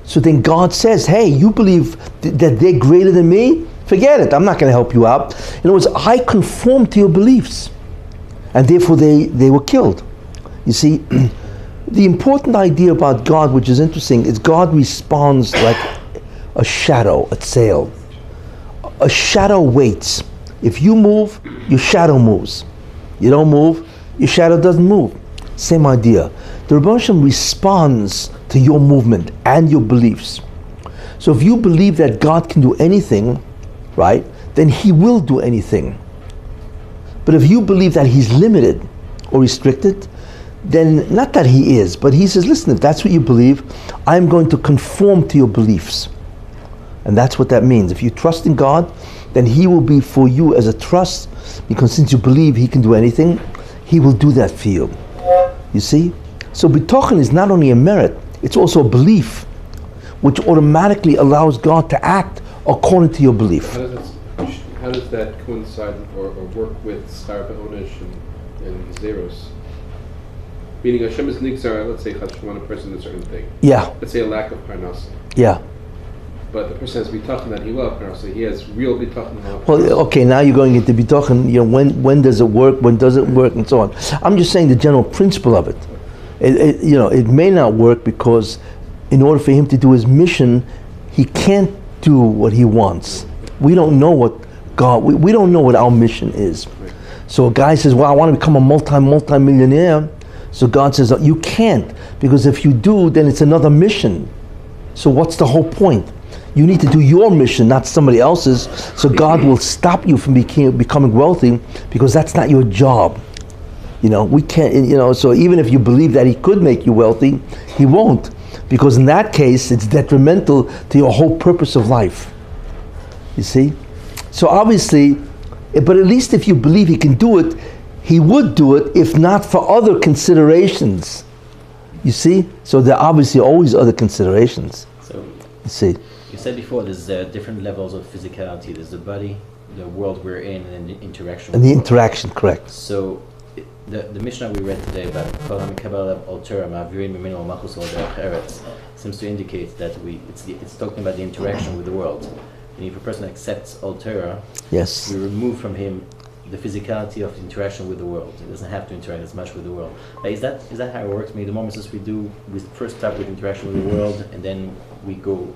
so then God says, hey, you believe that they're greater than me? Forget it, I'm not going to help you out. In other words, I conform to your beliefs. And therefore they were killed. You see, the important idea about God, which is interesting, is God responds like a shadow, a sail. A shadow waits. If you move, your shadow moves. You don't move, your shadow doesn't move. Same idea. The Rebbe Hashem responds to your movement and your beliefs. So if you believe that God can do anything, right, then he will do anything. But if you believe that he's limited or restricted, then not that he is, but he says, listen, if that's what you believe, I'm going to conform to your beliefs. And that's what that means. If you trust in God, then He will be for you as a trust, because since you believe He can do anything, He will do that for you. You see? So bitochen is not only a merit, it's also a belief, which automatically allows God to act according to your belief. How does that coincide or work with Schar B'Onish and Zeros? Meaning Hashem is nigzar, let's say Hashem on a person a certain thing. Yeah. Let's say a lack of parnasa. Yeah. But the person has bitachon that he will have parnasa. He has real bitachon. Well, okay, now you're going into bitachon, when does it work, when does it work, and so on. I'm just saying the general principle of it. It may not work because in order for him to do his mission, he can't do what he wants. We don't know what we don't know what our mission is. So a guy says, well, I want to become a multi-millionaire. So God says, you can't, because if you do, then it's another mission. So what's the whole point? You need to do your mission, not somebody else's. So God will stop you from becoming wealthy, because that's not your job. We can't, so even if you believe that He could make you wealthy, He won't, because in that case, it's detrimental to your whole purpose of life. You see? So obviously, but at least if you believe He can do it, He would do it, if not for other considerations. You see? So there are obviously always other considerations. So, you see? You said before there's different levels of physicality. There's the body, the world we're in, and the interaction. And the interaction, correct. So the Mishnah we read today about Olam Haba seems to indicate that it's talking about the interaction with the world. And if a person accepts Al Torah, yes, we remove from him the physicality of interaction with the world. He doesn't have to interact as much with the world. But is that how it works? Maybe the moments we first start with interaction with the world, and then we go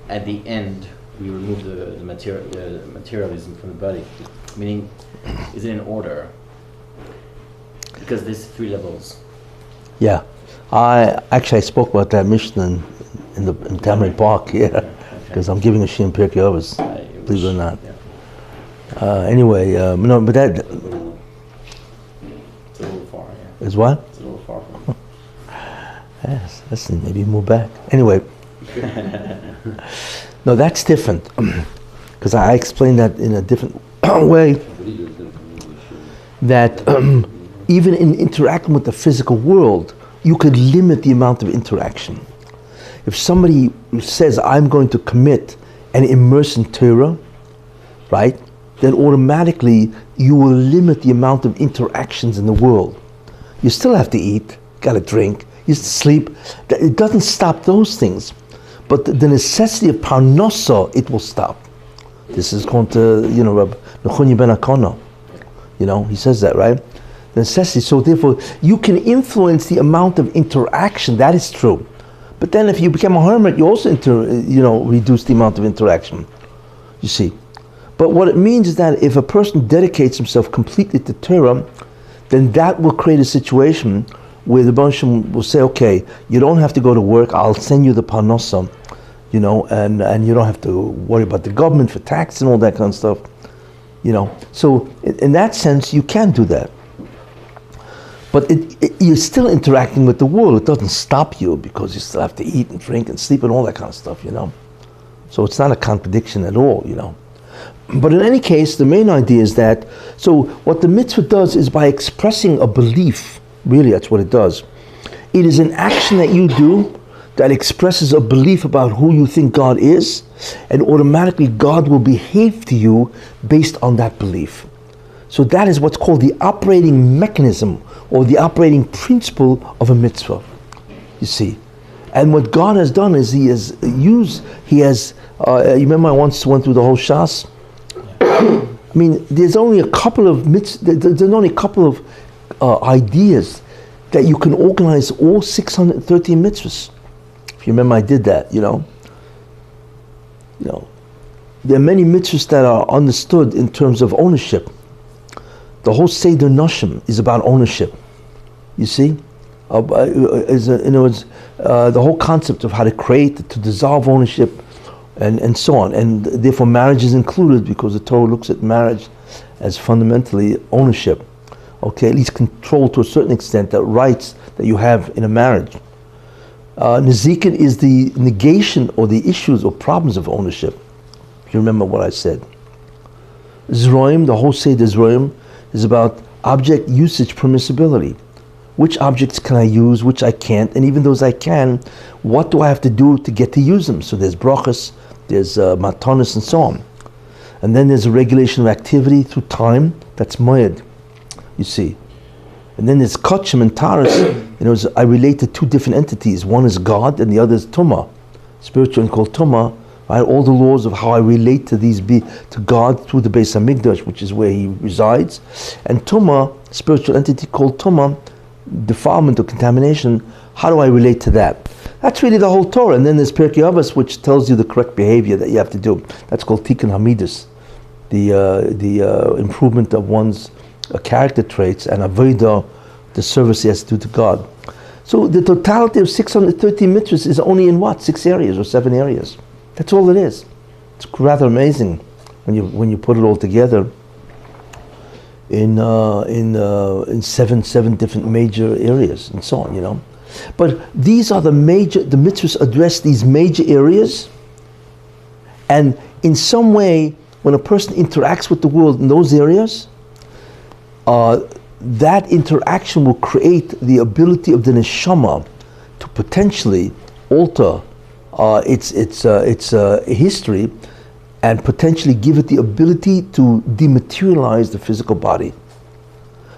at the end we remove the materialism from the body. Meaning, is it in order? Because there's 3 levels. Yeah, I spoke about that Mishnah in Tamarind Park. Yeah, because I'm giving a shiur in Pirkei Avos, believe it or not. Yeah. Anyway, no, but that it's a little far. Yeah. Is what? It's a little far from. Yes, listen, maybe move back. Anyway, no, that's different, because I explained that in a different way. That even in interacting with the physical world, you could limit the amount of interaction. If somebody says, I'm going to commit and immerse in Torah, right, then automatically you will limit the amount of interactions in the world. You still have to eat, gotta drink, you sleep. It doesn't stop those things. But the necessity of parnasa, it will stop. This is going to, Rab Nechoni ben Akana. He says that, right? The necessity. So therefore, you can influence the amount of interaction. That is true. But then if you become a hermit, you also reduce the amount of interaction. You see. But what it means is that if a person dedicates himself completely to Torah, then that will create a situation where the Baruch Shem will say, okay, you don't have to go to work, I'll send you the parnasa, and you don't have to worry about the government for tax and all that kind of stuff. So in that sense, you can do that. But you're still interacting with the world. It doesn't stop you, because you still have to eat and drink and sleep and all that kind of stuff, So it's not a contradiction at all, But in any case, the main idea is that, so what the mitzvah does is by expressing a belief, really that's what it does. It is an action that you do that expresses a belief about who you think God is, and automatically God will behave to you based on that belief. So that is what's called the operating mechanism, or the operating principle of a mitzvah, you see. And what God has done is He has, you remember I once went through the whole Shas? I mean, there's only a couple of ideas that you can organize all 613 mitzvahs. If you remember, I did that, There are many mitzvahs that are understood in terms of ownership. The whole Seder Noshim is about ownership. You see? In other words, the whole concept of how to create, to dissolve ownership, and so on. And therefore marriage is included, because the Torah looks at marriage as fundamentally ownership. Okay, at least control to a certain extent, the rights that you have in a marriage. Nezikin is the negation or the issues or problems of ownership. If you remember what I said. Zroim, the whole Seder Zroim, is about object usage permissibility. Which objects can I use, which I can't, and even those I can, what do I have to do to get to use them? So there's brachas, there's matanos, and so on. And then there's a regulation of activity through time, that's moed, you see. And then there's kachim and taras, I relate to two different entities. One is God and the other is tumah, spiritual and called tumah. Right? All the laws of how I relate to to God through the Beis Hamikdash, which is where He resides, and tumah, spiritual entity called tumah, defilement or contamination. How do I relate to that? That's really the whole Torah. And then there's Pirkei Avos, which tells you the correct behavior that you have to do. That's called Tikkun Hamidus, the improvement of one's character traits, and avodah, the service he has to do to God. So the totality of 613 mitzvahs is only in what? 6 areas or 7 areas. That's all it is. It's rather amazing when you put it all together in 7 different major areas and so on, But these are the mitzvahs address these major areas, and in some way, when a person interacts with the world in those areas, that interaction will create the ability of the neshama to potentially alter its history, and potentially give it the ability to dematerialize the physical body.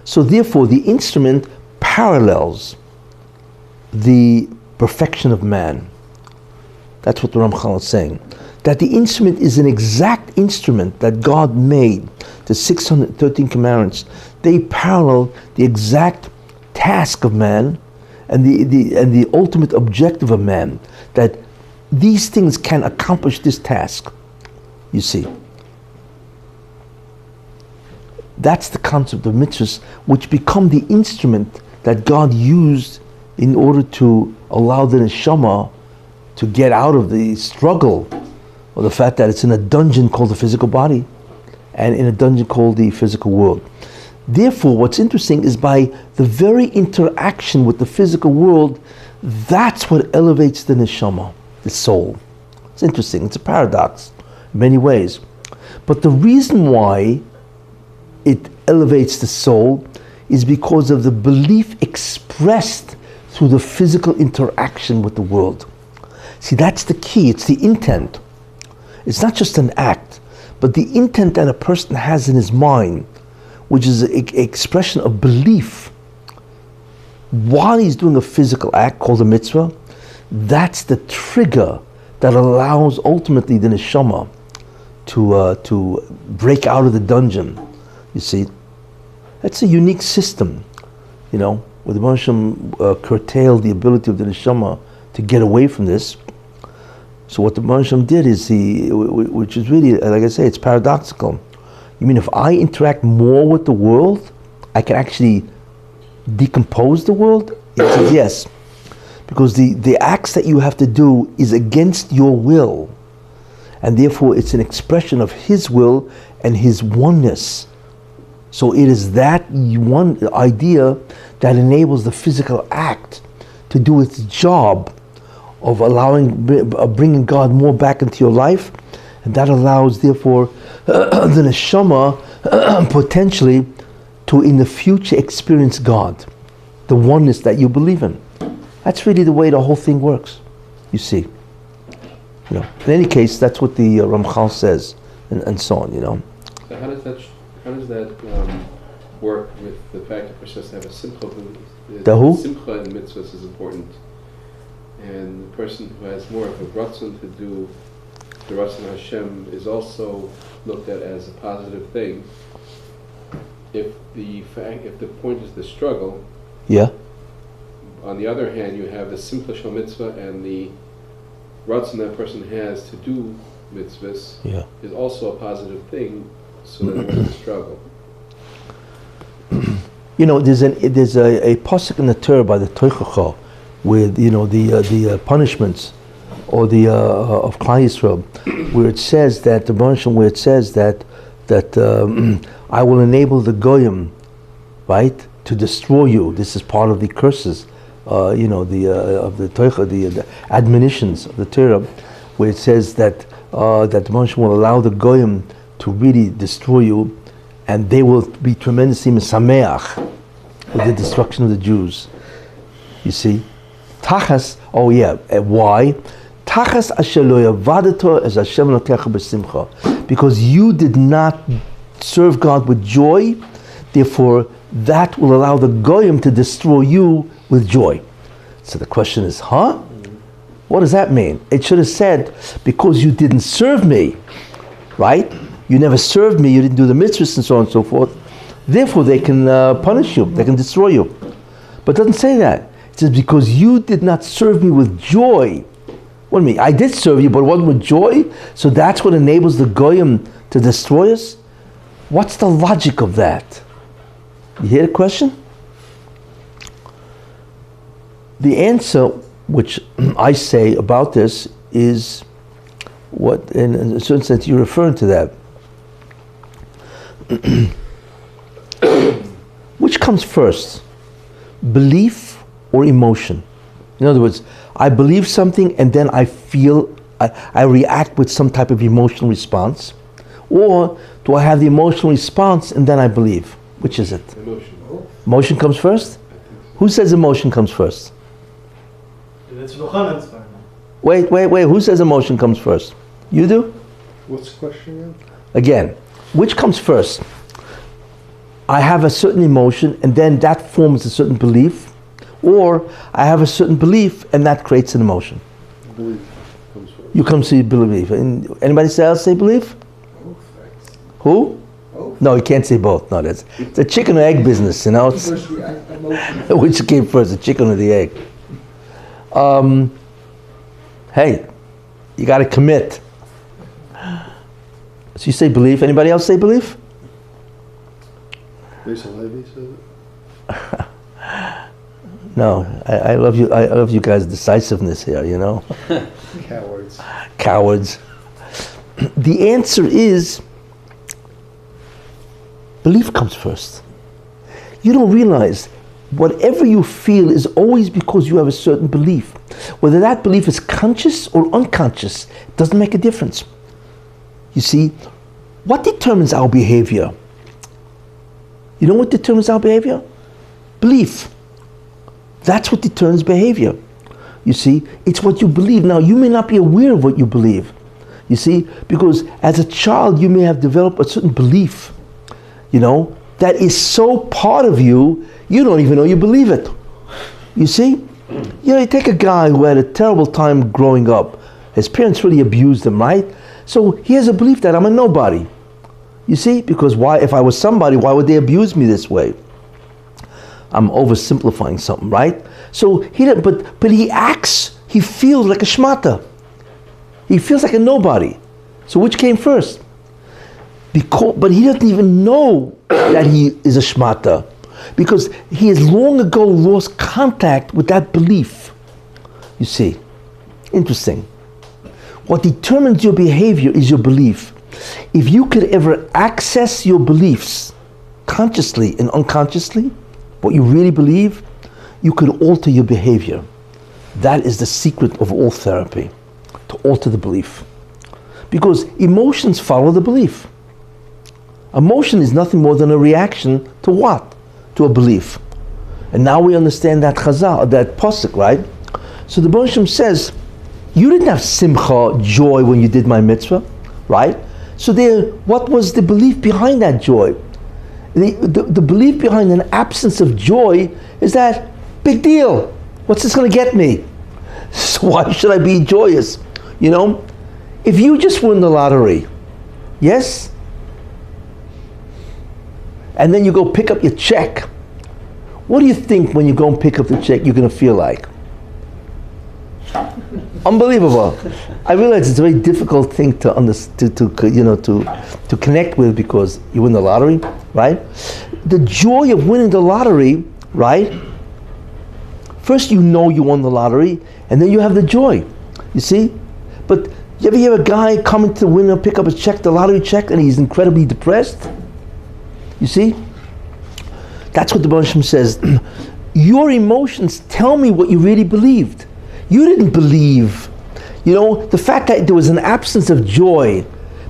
So therefore, the instrument parallels the perfection of man. That's what the Ramchal is saying. That the instrument is an exact instrument that God made, the 613 commandments. They parallel the exact task of man and the ultimate objective of man. That these things can accomplish this task. You see. That's the concept of mitzvahs, which become the instrument that God used in order to allow the neshama to get out of the struggle, or the fact that it's in a dungeon called the physical body, and in a dungeon called the physical world. Therefore, what's interesting is by the very interaction with the physical world, that's what elevates the neshama, the soul. It's interesting. It's a paradox in many ways. But the reason why it elevates the soul is because of the belief expressed through the physical interaction with the world. See, that's the key. It's the intent. It's not just an act, but the intent that a person has in his mind, which is an expression of belief while he's doing a physical act called a mitzvah. That's the trigger that allows ultimately the neshama to break out of the dungeon. You see, that's a unique system, where the Ramchal curtailed the ability of the neshama to get away from this. So what the Ramchal did is which is really, like I say, it's paradoxical. You mean if I interact more with the world, I can actually decompose the world? He says yes. Because the acts that you have to do is against your will. And therefore it's an expression of His will and His oneness. So it is that one idea that enables the physical act to do its job of bringing God more back into your life, and that allows, therefore, the neshama potentially to, in the future, experience God, the oneness that you believe in. That's really the way the whole thing works. You see, In any case, that's what the Ramchal says, and so on. So how does that work with the fact that a person has to have a simcha? The who? Simcha in mitzvahs is important. And the person who has more of a ratzon to do the Ratzon Hashem is also looked at as a positive thing. If the point is the struggle, yeah. On the other hand, you have the simcha shel mitzvah, and the ratzon that person has to do mitzvahs is also a positive thing. So that it's a struggle. There's a pasuk in the Torah by the Tochacha with the punishments or the of Klal Yisrael, where it says that I will enable the goyim, right, to destroy you. This is part of the curses of the Torah, the admonitions of the Torah, where it says that the Moshe will allow the goyim to really destroy you, and they will be tremendously mesameach with the destruction of the Jews. You see, tachas. Oh yeah, why? Tachas asher lo yavadeto as Hashem lokecha b'simcha, because you did not serve God with joy. Therefore, that will allow the goyim to destroy you with joy. So the question is, what does that mean? It should have said, because you didn't serve me, right? You never served me, you didn't do the mitzvahs and so on and so forth. Therefore, they can punish you, they can destroy you. But it doesn't say that. It says, because you did not serve me with joy. What do you mean? I did serve you, but it wasn't with joy? So that's what enables the goyim to destroy us? What's the logic of that? You hear the question? The answer, which I say about this, is what, in a certain sense, you're referring to that. Which comes first, belief or emotion? In other words, I believe something and then I feel, I react with some type of emotional response, or do I have the emotional response and then I believe? Which is it? Emotion. Emotion comes first? Who says emotion comes first? That's Yohanan's part. Wait, who says emotion comes first? You do? What's the question Again, which comes first? I have a certain emotion and then that forms a certain belief, or I have a certain belief and that creates an emotion. Belief comes first. You come see belief. And anybody else say belief? Who? No, you can't say both. No, it's a chicken or egg business, you know. It's, which came first, the chicken or the egg? Hey, you got to commit. So you say belief. Anybody else say belief? No, I love you. I love you guys' decisiveness here. You know. Cowards. The answer is, belief comes first. You don't realize whatever you feel is always because you have a certain belief. Whether that belief is conscious or unconscious, it doesn't make a difference. You see, what determines our behavior? You know what determines our behavior? Belief. That's what determines behavior. You see, it's what you believe. Now, you may not be aware of what you believe. You see, because as a child, you may have developed a certain belief, you know, that is so part of you, you don't even know you believe it. You see? You know, you take a guy who had a terrible time growing up. His parents really abused him, right? So he has a belief that I'm a nobody. You see? Because why, if I was somebody, why would they abuse me this way? I'm oversimplifying something, right? So but he acts, he feels like a shmata. He feels like a nobody. So which came first? But he doesn't even know that he is a shmata, because he has long ago lost contact with that belief. You see, interesting. What determines your behavior is your belief. If you could ever access your beliefs consciously and unconsciously, what you really believe, you could alter your behavior. That is the secret of all therapy, to alter the belief. Because emotions follow the belief. Emotion is nothing more than a reaction to what? To a belief. And now we understand that chazal, that pasuk, right? So the Baruch Hashem says, you didn't have simcha, joy, when you did my mitzvah, right? So there, what was the belief behind that joy? The belief behind an absence of joy is that, big deal, what's this going to get me? So why should I be joyous? You know, if you just win the lottery, yes? And then you go pick up your check, what do you think when you go and pick up the check you're going to feel like? Unbelievable. I realize it's a very difficult thing to connect with, because you win the lottery, right? The joy of winning the lottery, right? First you know you won the lottery, and then you have the joy. You see? But you ever hear a guy coming to the window, pick up a check, the lottery check, and he's incredibly depressed? You see? That's what the Baruch Hashem says. your emotions tell me what you really believed. You didn't believe, the fact that there was an absence of joy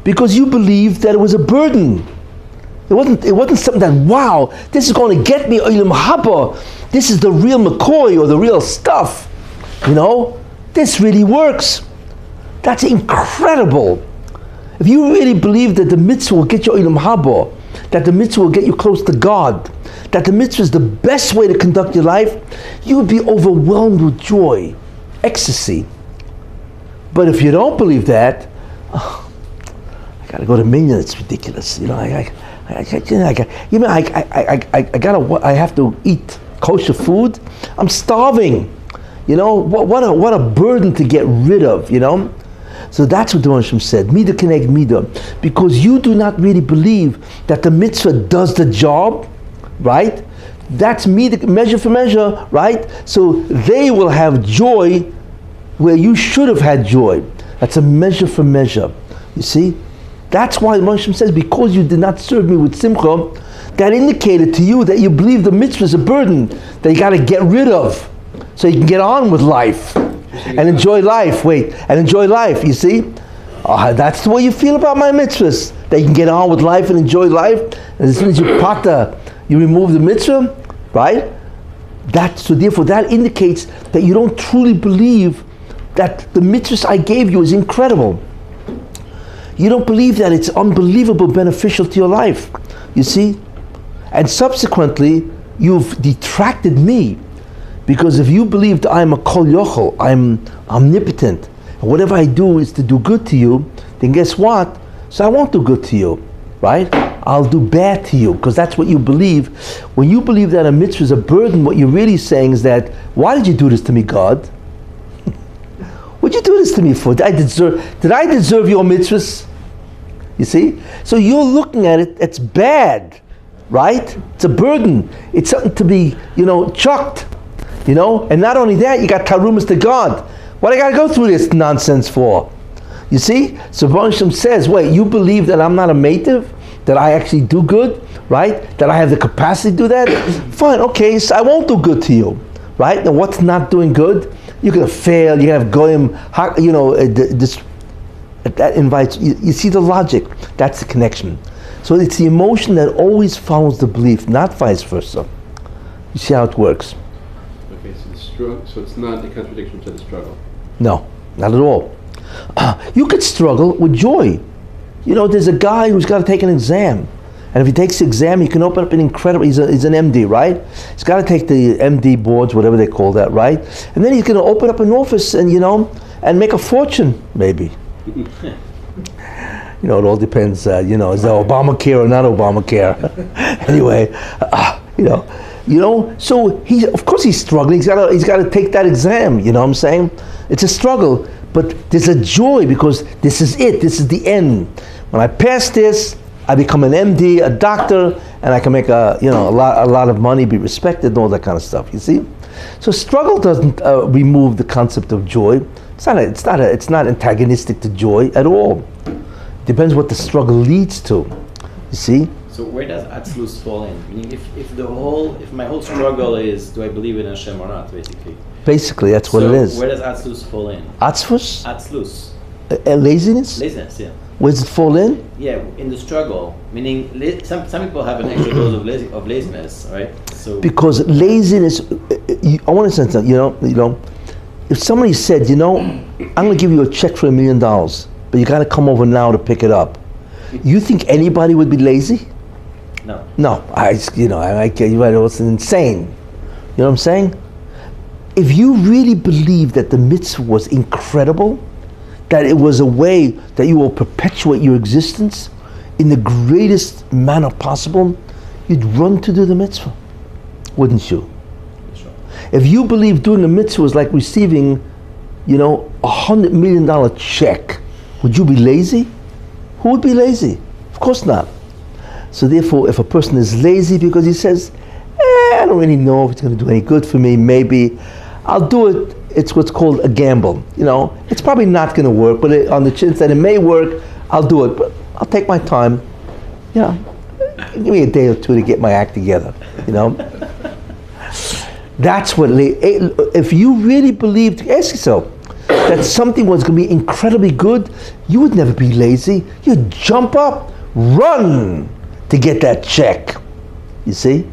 because you believed that it was a burden. It wasn't something that, wow, this is going to get me Olam Haba. This is the real McCoy or the real stuff. This really works. That's incredible. If you really believe that the mitzvah will get you Olam Haba, that the mitzvah will get you close to God, that the mitzvah is the best way to conduct your life, you would be overwhelmed with joy, ecstasy. But if you don't believe that, I gotta go to Minyan. It's ridiculous. I have to eat kosher food. I'm starving. What a burden to get rid of. So that's what the Hashem said. Midah keneged midah, because you do not really believe that the mitzvah does the job, right? That's midah, measure for measure, right? So they will have joy where you should have had joy. That's a measure for measure. You see? That's why the Hashem says, because you did not serve me with simcha, that indicated to you that you believe the mitzvah is a burden that you got to get rid of so you can get on with life and enjoy life. Enjoy life, you see? That's the way you feel about my mitzvahs, that you can get on with life and enjoy life. And as soon as you remove the mitzvah, right? So therefore that indicates that you don't truly believe that the mitzvahs I gave you is incredible. You don't believe that it's unbelievable beneficial to your life, you see? And subsequently, you've detracted me, because if you believed I'm a kol yochel, I'm omnipotent, and whatever I do is to do good to you, then guess what? So I won't do good to you, right? I'll do bad to you, because that's what you believe. When you believe that a mitzvah is a burden, what you're really saying is that, why did you do this to me, God? What'd you do this to me for? Did I deserve your mitzvahs? You see? So you're looking at it, it's bad, right? It's a burden. It's something to be, chucked, And not only that, you got tarumas to God. What I got to go through this nonsense for? You see? So Hashem says, wait, you believe that I'm not a mativ? That I actually do good, right? That I have the capacity to do that? Fine, okay, so I won't do good to you, right? Now what's not doing good? You're going to fail, you're going to have goyim, that invites, you see the logic, that's the connection. So it's the emotion that always follows the belief, not vice versa. You see how it works? Okay, so it's not a contradiction to the struggle. No, not at all. You could struggle with joy. There's a guy who's got to take an exam. And if he takes the exam, he can open up an incredible, he's an MD, right? He's got to take the MD boards, whatever they call that, right? And then he's going to open up an office and, and make a fortune, maybe. It all depends, is there Obamacare or not Obamacare? Anyway, so of course he's struggling, he's got to take that exam, you know what I'm saying? It's a struggle, but there's a joy because this is it, this is the end. When I pass this, I become an MD, a doctor, and I can make a lot of money, be respected, and all that kind of stuff. You see, so struggle doesn't remove the concept of joy. It's not antagonistic to joy at all. Depends what the struggle leads to. You see. So where does Atzlus fall in? Meaning, if my whole struggle is, do I believe in Hashem or not, basically. Basically, that's what it is. Where does Atzlus fall in? Atzlus? Atzlus. Laziness. Laziness, yeah. Where does it fall in? Yeah, in the struggle. Meaning, some people have an extra dose of laziness, right? So because laziness, I want to say something. If somebody said, I'm going to give you a check for $1 million, but you got to come over now to pick it up. You think anybody would be lazy? No. No, it's insane. You know what I'm saying? If you really believe that the mitzvah was incredible, that it was a way that you will perpetuate your existence in the greatest manner possible, you'd run to do the mitzvah, wouldn't you? Sure. If you believe doing the mitzvah is like receiving, $100 million check, would you be lazy? Who would be lazy? Of course not. So therefore, if a person is lazy because he says, I don't really know if it's going to do any good for me, maybe I'll do it. It's what's called a gamble. It's probably not going to work, but on the chance that it may work, I'll do it. But I'll take my time. Give me a day or two to get my act together. That's what, if you really believed, ask yourself, that something was going to be incredibly good, you would never be lazy. You'd jump up, run to get that check. You see?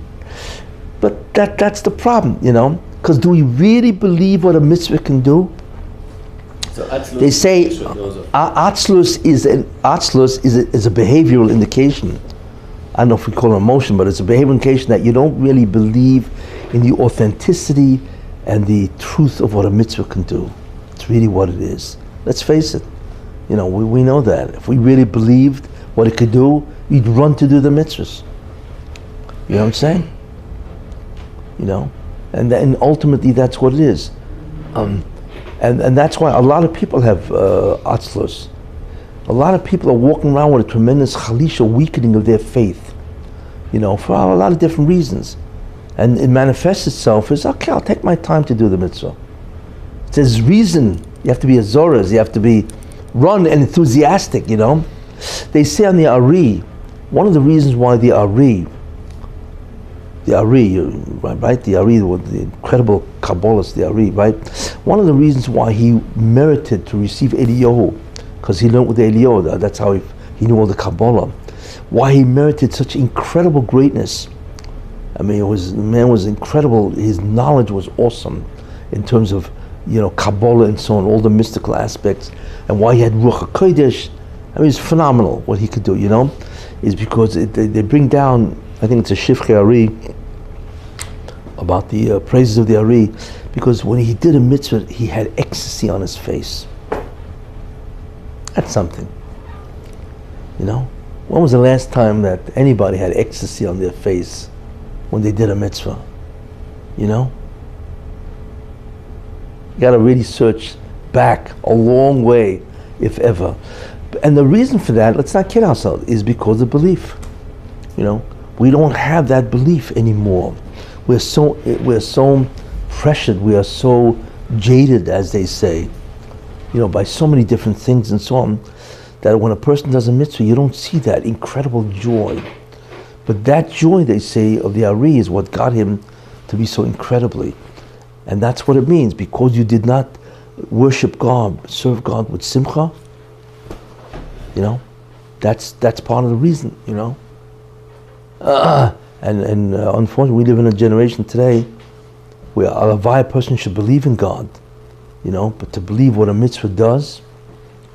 But that's the problem, you know? Because do we really believe what a mitzvah can do? So they say atzlus is a behavioral indication. I don't know if we call it emotion, but it's a behavioral indication that you don't really believe in the authenticity and the truth of what a mitzvah can do. It's really what it is. Let's face it. You know, we know that. If we really believed what it could do, we'd run to do the mitzvahs. You know what I'm saying? You know? And then ultimately that's what it is. And that's why a lot of people have atzlus. A lot of people are walking around with a tremendous chalisha, weakening of their faith. You know, for a lot of different reasons. And it manifests itself as, okay, I'll take my time to do the mitzvah. There's reason. You have to be a zoras. You have to be run and enthusiastic, you know. They say on the Ari, one of the reasons why the Ari, right? The Ari, the incredible Kabbalist, the Ari, right? One of the reasons why he merited to receive Eliyahu, because he learned with Eliyahu, that's how he knew all the Kabbalah. Why he merited such incredible greatness. I mean, the man was incredible. His knowledge was awesome in terms of, you know, Kabbalah and so on, all the mystical aspects, and why he had Ruach HaKodesh. I mean, it's phenomenal what he could do, you know, is because they bring down, I think it's a Shivchei Ari, about the praises of the Ari, because when he did a mitzvah, he had ecstasy on his face. That's something, you know. When was the last time that anybody had ecstasy on their face when they did a mitzvah? You know? You got to really search back a long way, if ever. And the reason for that, let's not kid ourselves, is because of belief. You know, we don't have that belief anymore. We're so pressured, we are so jaded, as they say, you know, by so many different things and so on, that when a person does a mitzvah, you don't see that incredible joy. But that joy, they say, of the Ari is what got him to be so incredibly. And that's what it means. Because you did not worship God, serve God with simcha, you know, that's part of the reason, you know. And unfortunately, we live in a generation today where a Levi person should believe in God, you know, but to believe what a mitzvah does,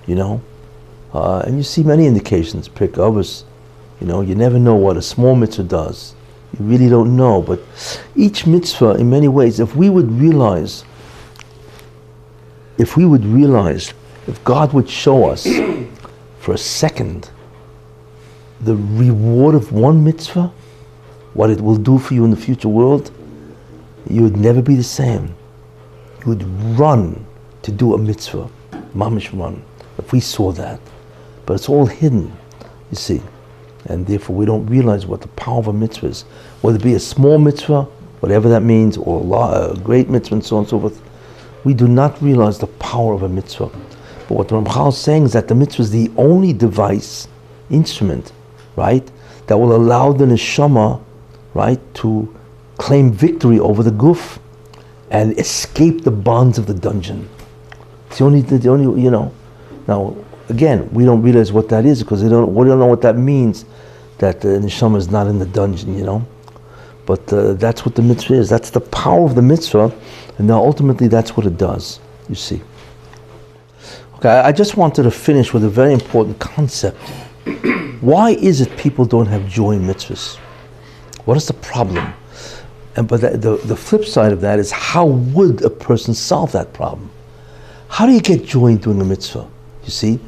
you know, and you see many indications, pick others, you know, you never know what a small mitzvah does. You really don't know, but each mitzvah, in many ways, if we would realize, if God would show us for a second the reward of one mitzvah, what it will do for you in the future world, you would never be the same. You would run to do a mitzvah, mamish run, if we saw that. But it's all hidden, you see. And therefore we don't realize what the power of a mitzvah is. Whether it be a small mitzvah, whatever that means, or a great mitzvah and so on and so forth, we do not realize the power of a mitzvah. But what the Ramchal is saying is that the mitzvah is the only device, instrument, right, that will allow the neshama, right, to claim victory over the guf and escape the bonds of the dungeon. It's the only, you know. Now, again, we don't realize what that is because we don't know what that means, that the neshama is not in the dungeon, you know. But that's what the mitzvah is. That's the power of the mitzvah, and now ultimately that's what it does, you see. Okay, I just wanted to finish with a very important concept. Why is it people don't have joy in mitzvahs? What is the problem? But the flip side of that is, how would a person solve that problem? How do you get joy in doing a mitzvah? You see?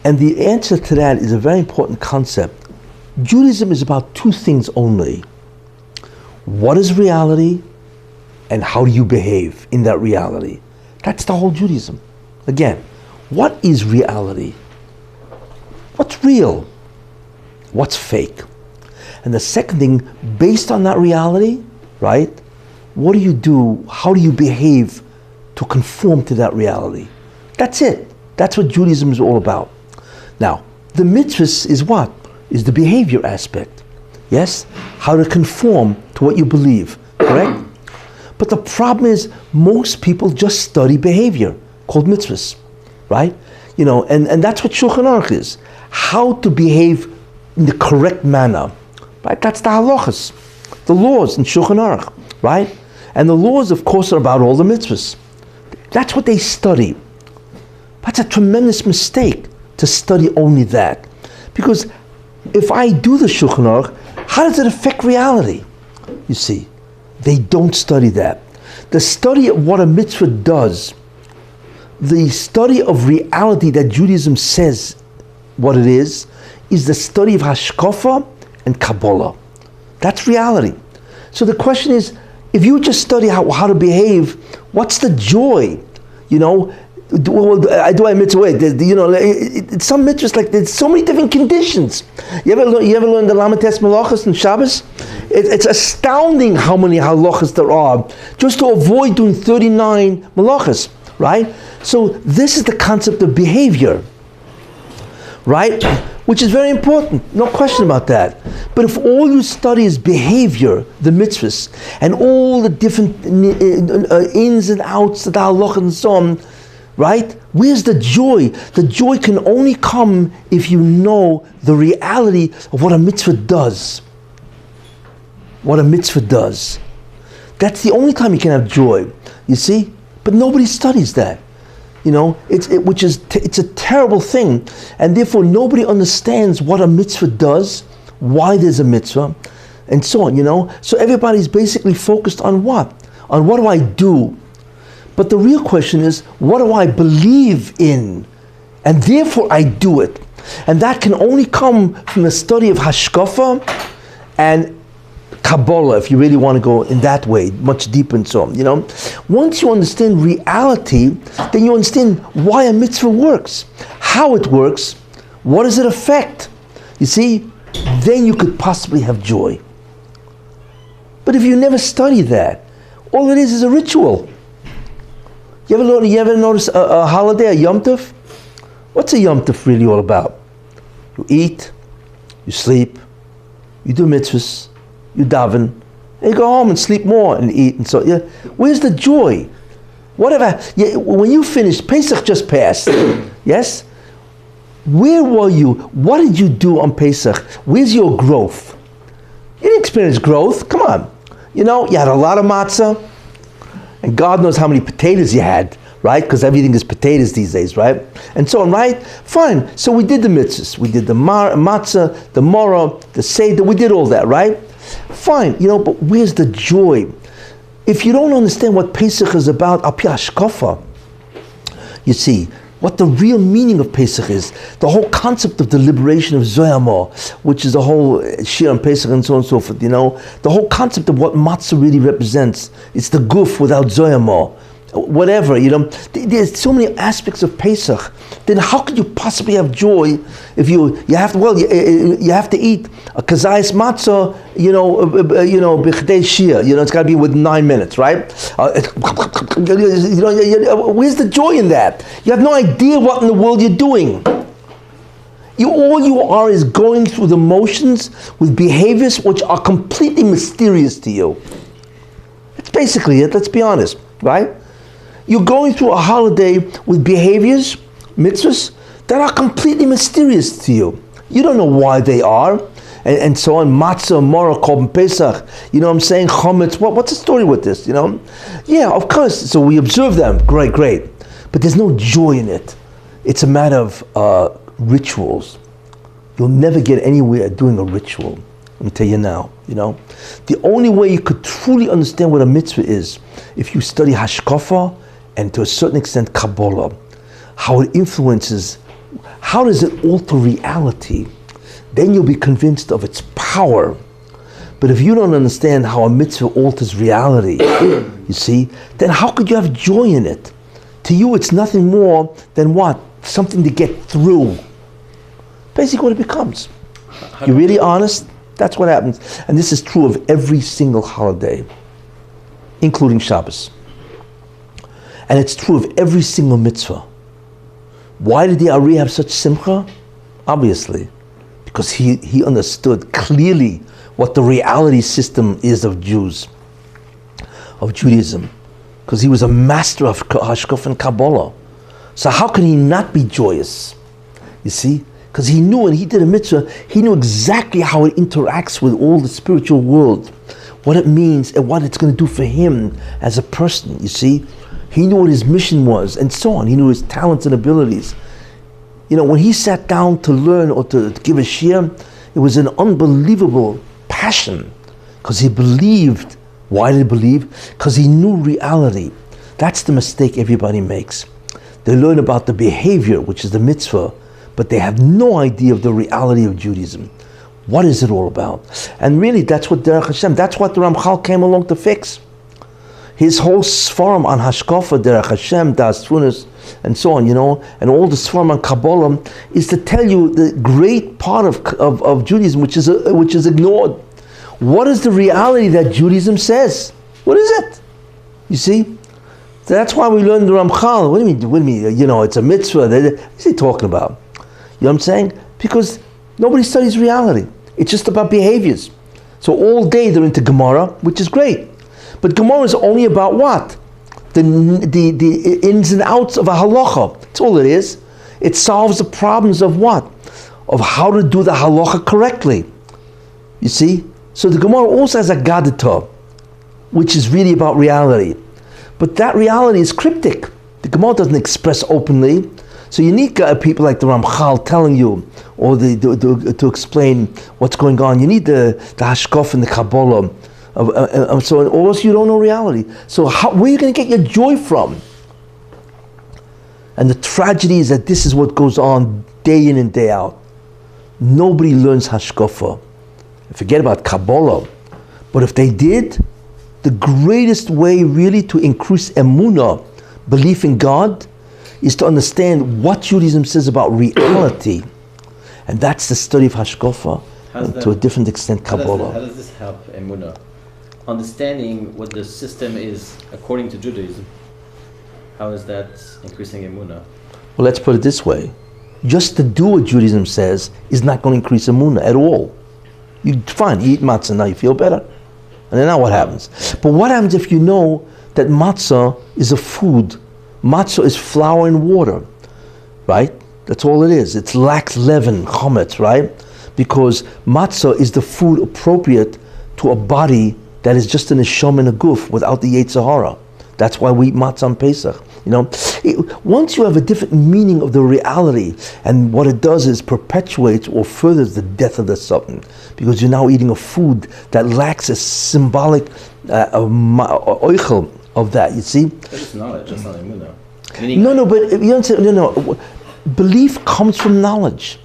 And the answer to that is a very important concept. Judaism is about two things only. What is reality, and how do you behave in that reality? That's the whole Judaism. Again, what is reality? What's real? What's fake? And the second thing, based on that reality, right, what do you do? How do you behave to conform to that reality? That's it. That's what Judaism is all about. Now, the mitzvahs is what? Is the behavior aspect. Yes? How to conform to what you believe. Correct? But the problem is, most people just study behavior, called mitzvahs, right? And that's what Shulchan Aruch is. How to behave in the correct manner, right? That's the halachas, the laws in Shulchan Aruch, right? And the laws, of course, are about all the mitzvahs. That's what they study. That's a tremendous mistake to study only that. Because if I do the Shulchan Aruch, how does it affect reality? You see, they don't study that. The study of what a mitzvah does, the study of reality that Judaism says what it is the study of Hashkafa and Kabbalah. That's reality. So the question is, if you just study how to behave, what's the joy? I do a mitzvah. Some mitzvahs, like there's so many different conditions. You ever learn the Lamates Malachas and Shabbos? It's astounding how many halachas there are just to avoid doing 39 malachas, right? So this is the concept of behavior, right? Which is very important, no question about that. But if all you study is behavior, the mitzvahs, and all the different ins and outs of the halachas and so on, right? Where's the joy? The joy can only come if you know the reality of what a mitzvah does. What a mitzvah does. That's the only time you can have joy, you see? But nobody studies that. It's a terrible thing, and therefore nobody understands what a mitzvah does, why there's a mitzvah, and so on, So everybody's basically focused on what? On what do I do? But the real question is, what do I believe in? And therefore I do it. And that can only come from the study of Hashkafa and Kabbalah, if you really want to go in that way, much deeper and so on, Once you understand reality, then you understand why a mitzvah works, how it works, what does it affect. You see, then you could possibly have joy. But if you never study that, all it is a ritual. You ever notice a holiday, a Yom Tov? What's a Yom Tov really all about? You eat, you sleep, you do mitzvahs, you daven, and you go home and sleep more and eat and so. Yeah. Where's the joy? Whatever. When you finished, Pesach just passed. Yes? Where were you? What did you do on Pesach? Where's your growth? You didn't experience growth. Come on. You had a lot of matzah, and God knows how many potatoes you had, right? Because everything is potatoes these days, right? And so on, right? Fine. So we did the mitzvahs. We did the matzah, the morah, the seder. We did all that, right? Fine. But where's the joy? If you don't understand what Pesach is about, al pi hashkafa, you see, what the real meaning of Pesach is, the whole concept of the liberation of Zoyama, which is the whole shiur on Pesach and so on and so forth, the whole concept of what matzah really represents. It's the guf without Zoyama. Whatever, there's so many aspects of Pesach. Then how could you possibly have joy if you have to eat a kazayas matzah, b'chdei shiur, it's got to be within 9 minutes, right? Where's the joy in that? You have no idea what in the world you're doing. All you are is going through the motions with behaviors which are completely mysterious to you. That's basically it, let's be honest, right? You're going through a holiday with behaviors, mitzvahs, that are completely mysterious to you. You don't know why they are, and so on. Matzah, morah, korban pesach. You know what I'm saying? Chometz. What's the story with this? Yeah, of course. So we observe them. Great. But there's no joy in it. It's a matter of rituals. You'll never get anywhere doing a ritual. Let me tell you now. The only way you could truly understand what a mitzvah is, if you study Hashkafa and to a certain extent Kabbalah, how it influences, how does it alter reality, then you'll be convinced of its power. But if you don't understand how a mitzvah alters reality, you see, then how could you have joy in it? To you it's nothing more than what? Something to get through. Basically what it becomes. You're really honest? That's what happens. And this is true of every single holiday, including Shabbos. And it's true of every single mitzvah. Why did the Ari have such simcha? Obviously, because he understood clearly what the reality system is of Jews. of Judaism, because he was a master of Hashkaf and Kabbalah. So how can he not be joyous? You see? Because he knew when he did a mitzvah, he knew exactly how it interacts with all the spiritual world, what it means and what it's going to do for him as a person, you see? He knew what his mission was and so on. He knew his talents and abilities. You know, when he sat down to learn or to give a shiur, it was an unbelievable passion because he believed. Why did he believe? Because he knew reality. That's the mistake everybody makes. They learn about the behavior, which is the mitzvah, but they have no idea of the reality of Judaism. What is it all about? And really, that's what Derech Hashem, that's what the Ramchal came along to fix. His whole sfarim on Hashkafa, Derech Hashem, Das Funas, and so on, you know, and all the sfarim on Kabbalah is to tell you the great part of Judaism, which is ignored. What is the reality that Judaism says? What is it? You see? That's why we learn the Ramchal. What do you mean? You know, it's a mitzvah. What's he talking about? You know what I'm saying? Because nobody studies reality. It's just about behaviors. So all day they're into Gemara, which is great. But Gemara is only about what? The ins and outs of a halacha. That's all it is. It solves the problems of what? Of how to do the halacha correctly. You see? So the Gemara also has a gadita, which is really about reality. But that reality is cryptic. The Gemara doesn't express openly. So you need people like the Ramchal telling you, or to explain what's going on. You need the Hashkaf and the Kabbalah. So or else you don't know reality. So where are you going to get your joy from? And the tragedy is that this is what goes on day in and day out. Nobody learns Hashkafa. Forget about Kabbalah. But if they did, the greatest way really to increase emunah, belief in God, is to understand what Judaism says about reality. And that's the study of Hashkafa, and to a different extent Kabbalah. How does this help emunah? Understanding what the system is according to Judaism. How is that increasing emunah? Well, let's put it this way. Just to do what Judaism says is not going to increase emunah at all. You eat matzah, now you feel better. And then now what happens? But what happens if you know that matzah is a food? Matzah is flour and water, right? That's all it is. It lacks leaven, chometz, right? Because matzah is the food appropriate to a body that is just an neshama and a guf without the Yetzer Hara. That's why we eat matzah on Pesach. You know, once you have a different meaning of the reality, and what it does is perpetuates or furthers the death of the something, because you're now eating a food that lacks a symbolic oichel of that. You see? It's knowledge. It's not emunah. No, but you understand? No. Belief comes from knowledge.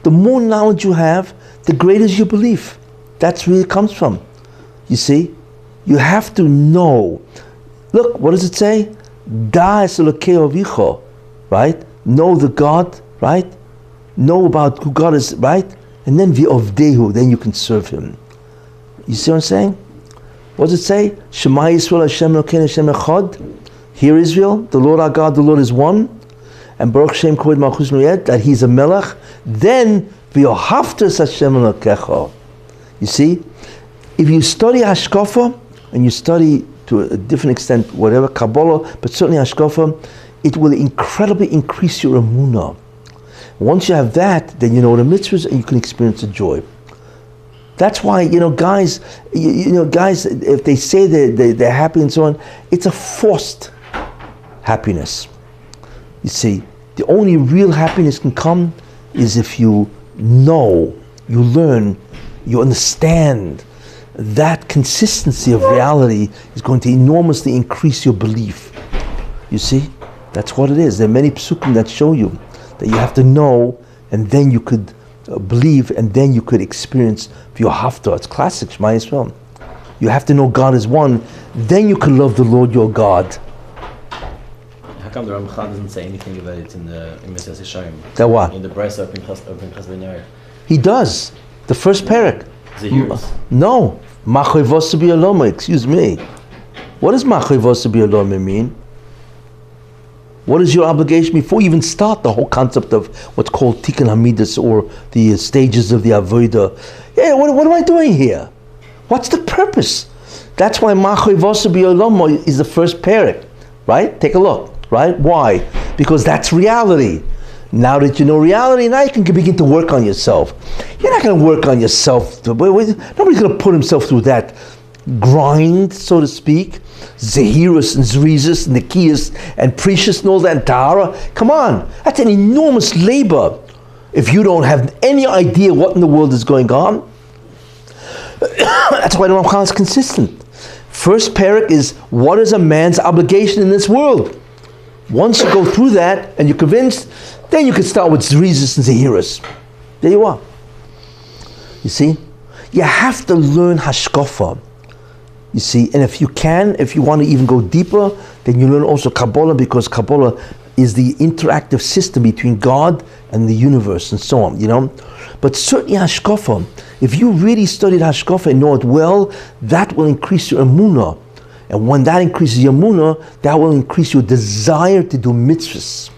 The more knowledge you have, the greater is your belief. That's where it comes from. You see? You have to know. Look, what does it say? Da es Elokei Avicha, right? Know the God, right? Know about who God is, right? And then v'ovdehu, then you can serve Him. You see what I'm saying? What does it say? Shema Yisrael Hashem Elokeinu Hashem Echad. Hear Israel, the Lord our God, the Lord is one. And Baruch Shem Koved Malchus Noyed, that He's a Melech. Then v'ohavtas Hashem Elokecha. You see? If you study Hashkafa, and you study to a different extent, whatever, Kabbalah, but certainly Hashkafa, it will incredibly increase your emunah. Once you have that, then you know the mitzvahs and you can experience the joy. That's why, guys, guys, if they say they're happy and so on, it's a forced happiness. You see, the only real happiness can come is if you know, you learn, you understand. That consistency of reality is going to enormously increase your belief. You see? That's what it is. There are many psukim that show you that you have to know, and then you could believe, and then you could experience your haftarah. It's classic, Shema Yisrael. You have to know God is one, then you can love the Lord your God. How come the Ramchal doesn't say anything about it in Mesilas Yesharim? That what? In the Brisa of Pinchas ben Yair. He does. The first parak. No. Machayvos b'yaloma, excuse me. What does machayvos b'yaloma mean? What is your obligation before you even start the whole concept of what's called Tikkun Hamidus, or the stages of the Avodah? Yeah, what am I doing here? What's the purpose? That's why Machoy Vosu B'Olomo is the first parak, right? Take a look, right? Why? Because that's reality. Now that you know reality, now you can begin to work on yourself. You're not going to work on yourself. Nobody's going to put himself through that grind, so to speak. Zahirus and Zrizis and Nikias and Precious and all that, Tahara. Come on, that's an enormous labor if you don't have any idea what in the world is going on. That's why the Ramchal is consistent. First parak is, what is a man's obligation in this world? Once you go through that and you're convinced, then you can start with Zrizis and Zahirus. There you are. You see? You have to learn Hashkafa. You see, and if you want to even go deeper, then you learn also Kabbalah, because Kabbalah is the interactive system between God and the universe and so on, you know. But certainly Hashkafa, if you really studied Hashkafa and know it well, that will increase your emunah. And when that increases your emunah, that will increase your desire to do mitzvahs.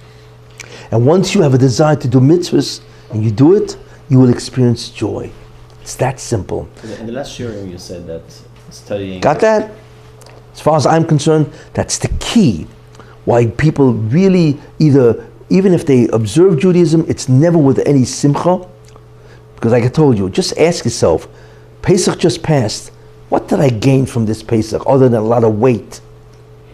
And once you have a desire to do mitzvahs, and you do it, you will experience joy. It's that simple. In the last shiur you said that studying... Got that? As far as I'm concerned, that's the key. Why people really even if they observe Judaism, it's never with any simcha. Because like I told you, just ask yourself, Pesach just passed. What did I gain from this Pesach other than a lot of weight?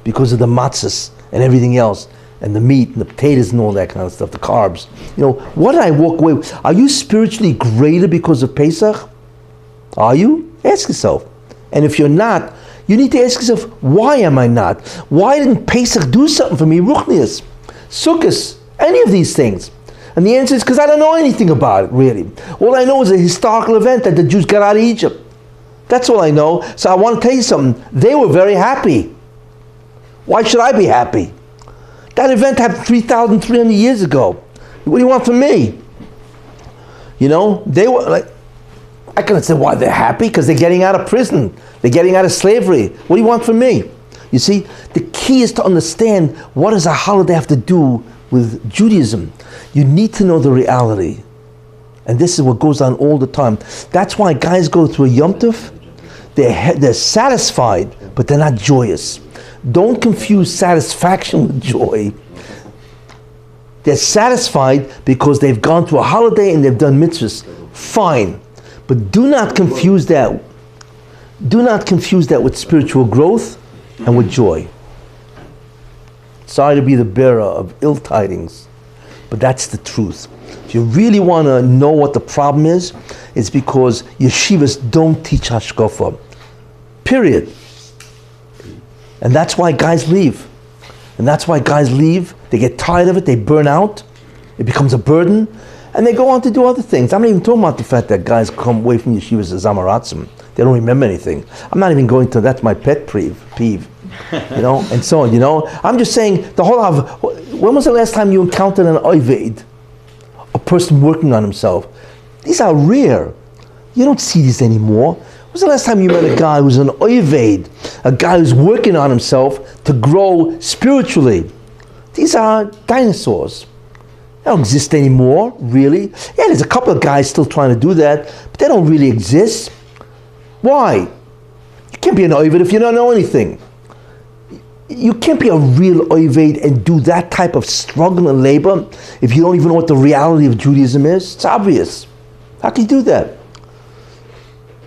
Because of the matzahs and everything else, and the meat and the potatoes and all that kind of stuff, the carbs. You know, what did I walk away with? Are you spiritually greater because of Pesach? Are you? Ask yourself. And if you're not, you need to ask yourself, why am I not? Why didn't Pesach do something for me? Ruchnias, Sukkot, any of these things. And the answer is because I don't know anything about it, really. All I know is a historical event that the Jews got out of Egypt. That's all I know. So I want to tell you something. They were very happy. Why should I be happy? That event happened 3,300 years ago. What do you want from me? You know, they were like, I can't say why they're happy, because they're getting out of prison. They're getting out of slavery. What do you want from me? You see, the key is to understand, what does a holiday have to do with Judaism? You need to know the reality. And this is what goes on all the time. That's why guys go through a Yom Tov. They're satisfied, but they're not joyous. Don't confuse satisfaction with joy. They're satisfied because they've gone through a holiday and they've done mitzvahs. Fine. But do not confuse that. Do not confuse that with spiritual growth and with joy. Sorry to be the bearer of ill tidings, but that's the truth. If you really want to know what the problem is, it's because yeshivas don't teach hashkafa. Period. And that's why guys leave. And that's why guys leave. They get tired of it. They burn out. It becomes a burden. And they go on to do other things. I'm not even talking about the fact that guys come away from yeshivas as zamaratzim. They don't remember anything. I'm not even going to, that's my pet peeve. You know, and so on, you know. I'm just saying, the whole of, when was the last time you encountered an oived? A person working on himself. These are rare. You don't see these anymore. When was the last time you met a guy who's an oived? A guy who's working on himself to grow spiritually. These are dinosaurs. They don't exist anymore, really. Yeah, there's a couple of guys still trying to do that, but they don't really exist. Why? You can't be an oived if you don't know anything. You can't be a real oived and do that type of struggle and labor if you don't even know what the reality of Judaism is. It's obvious. How can you do that?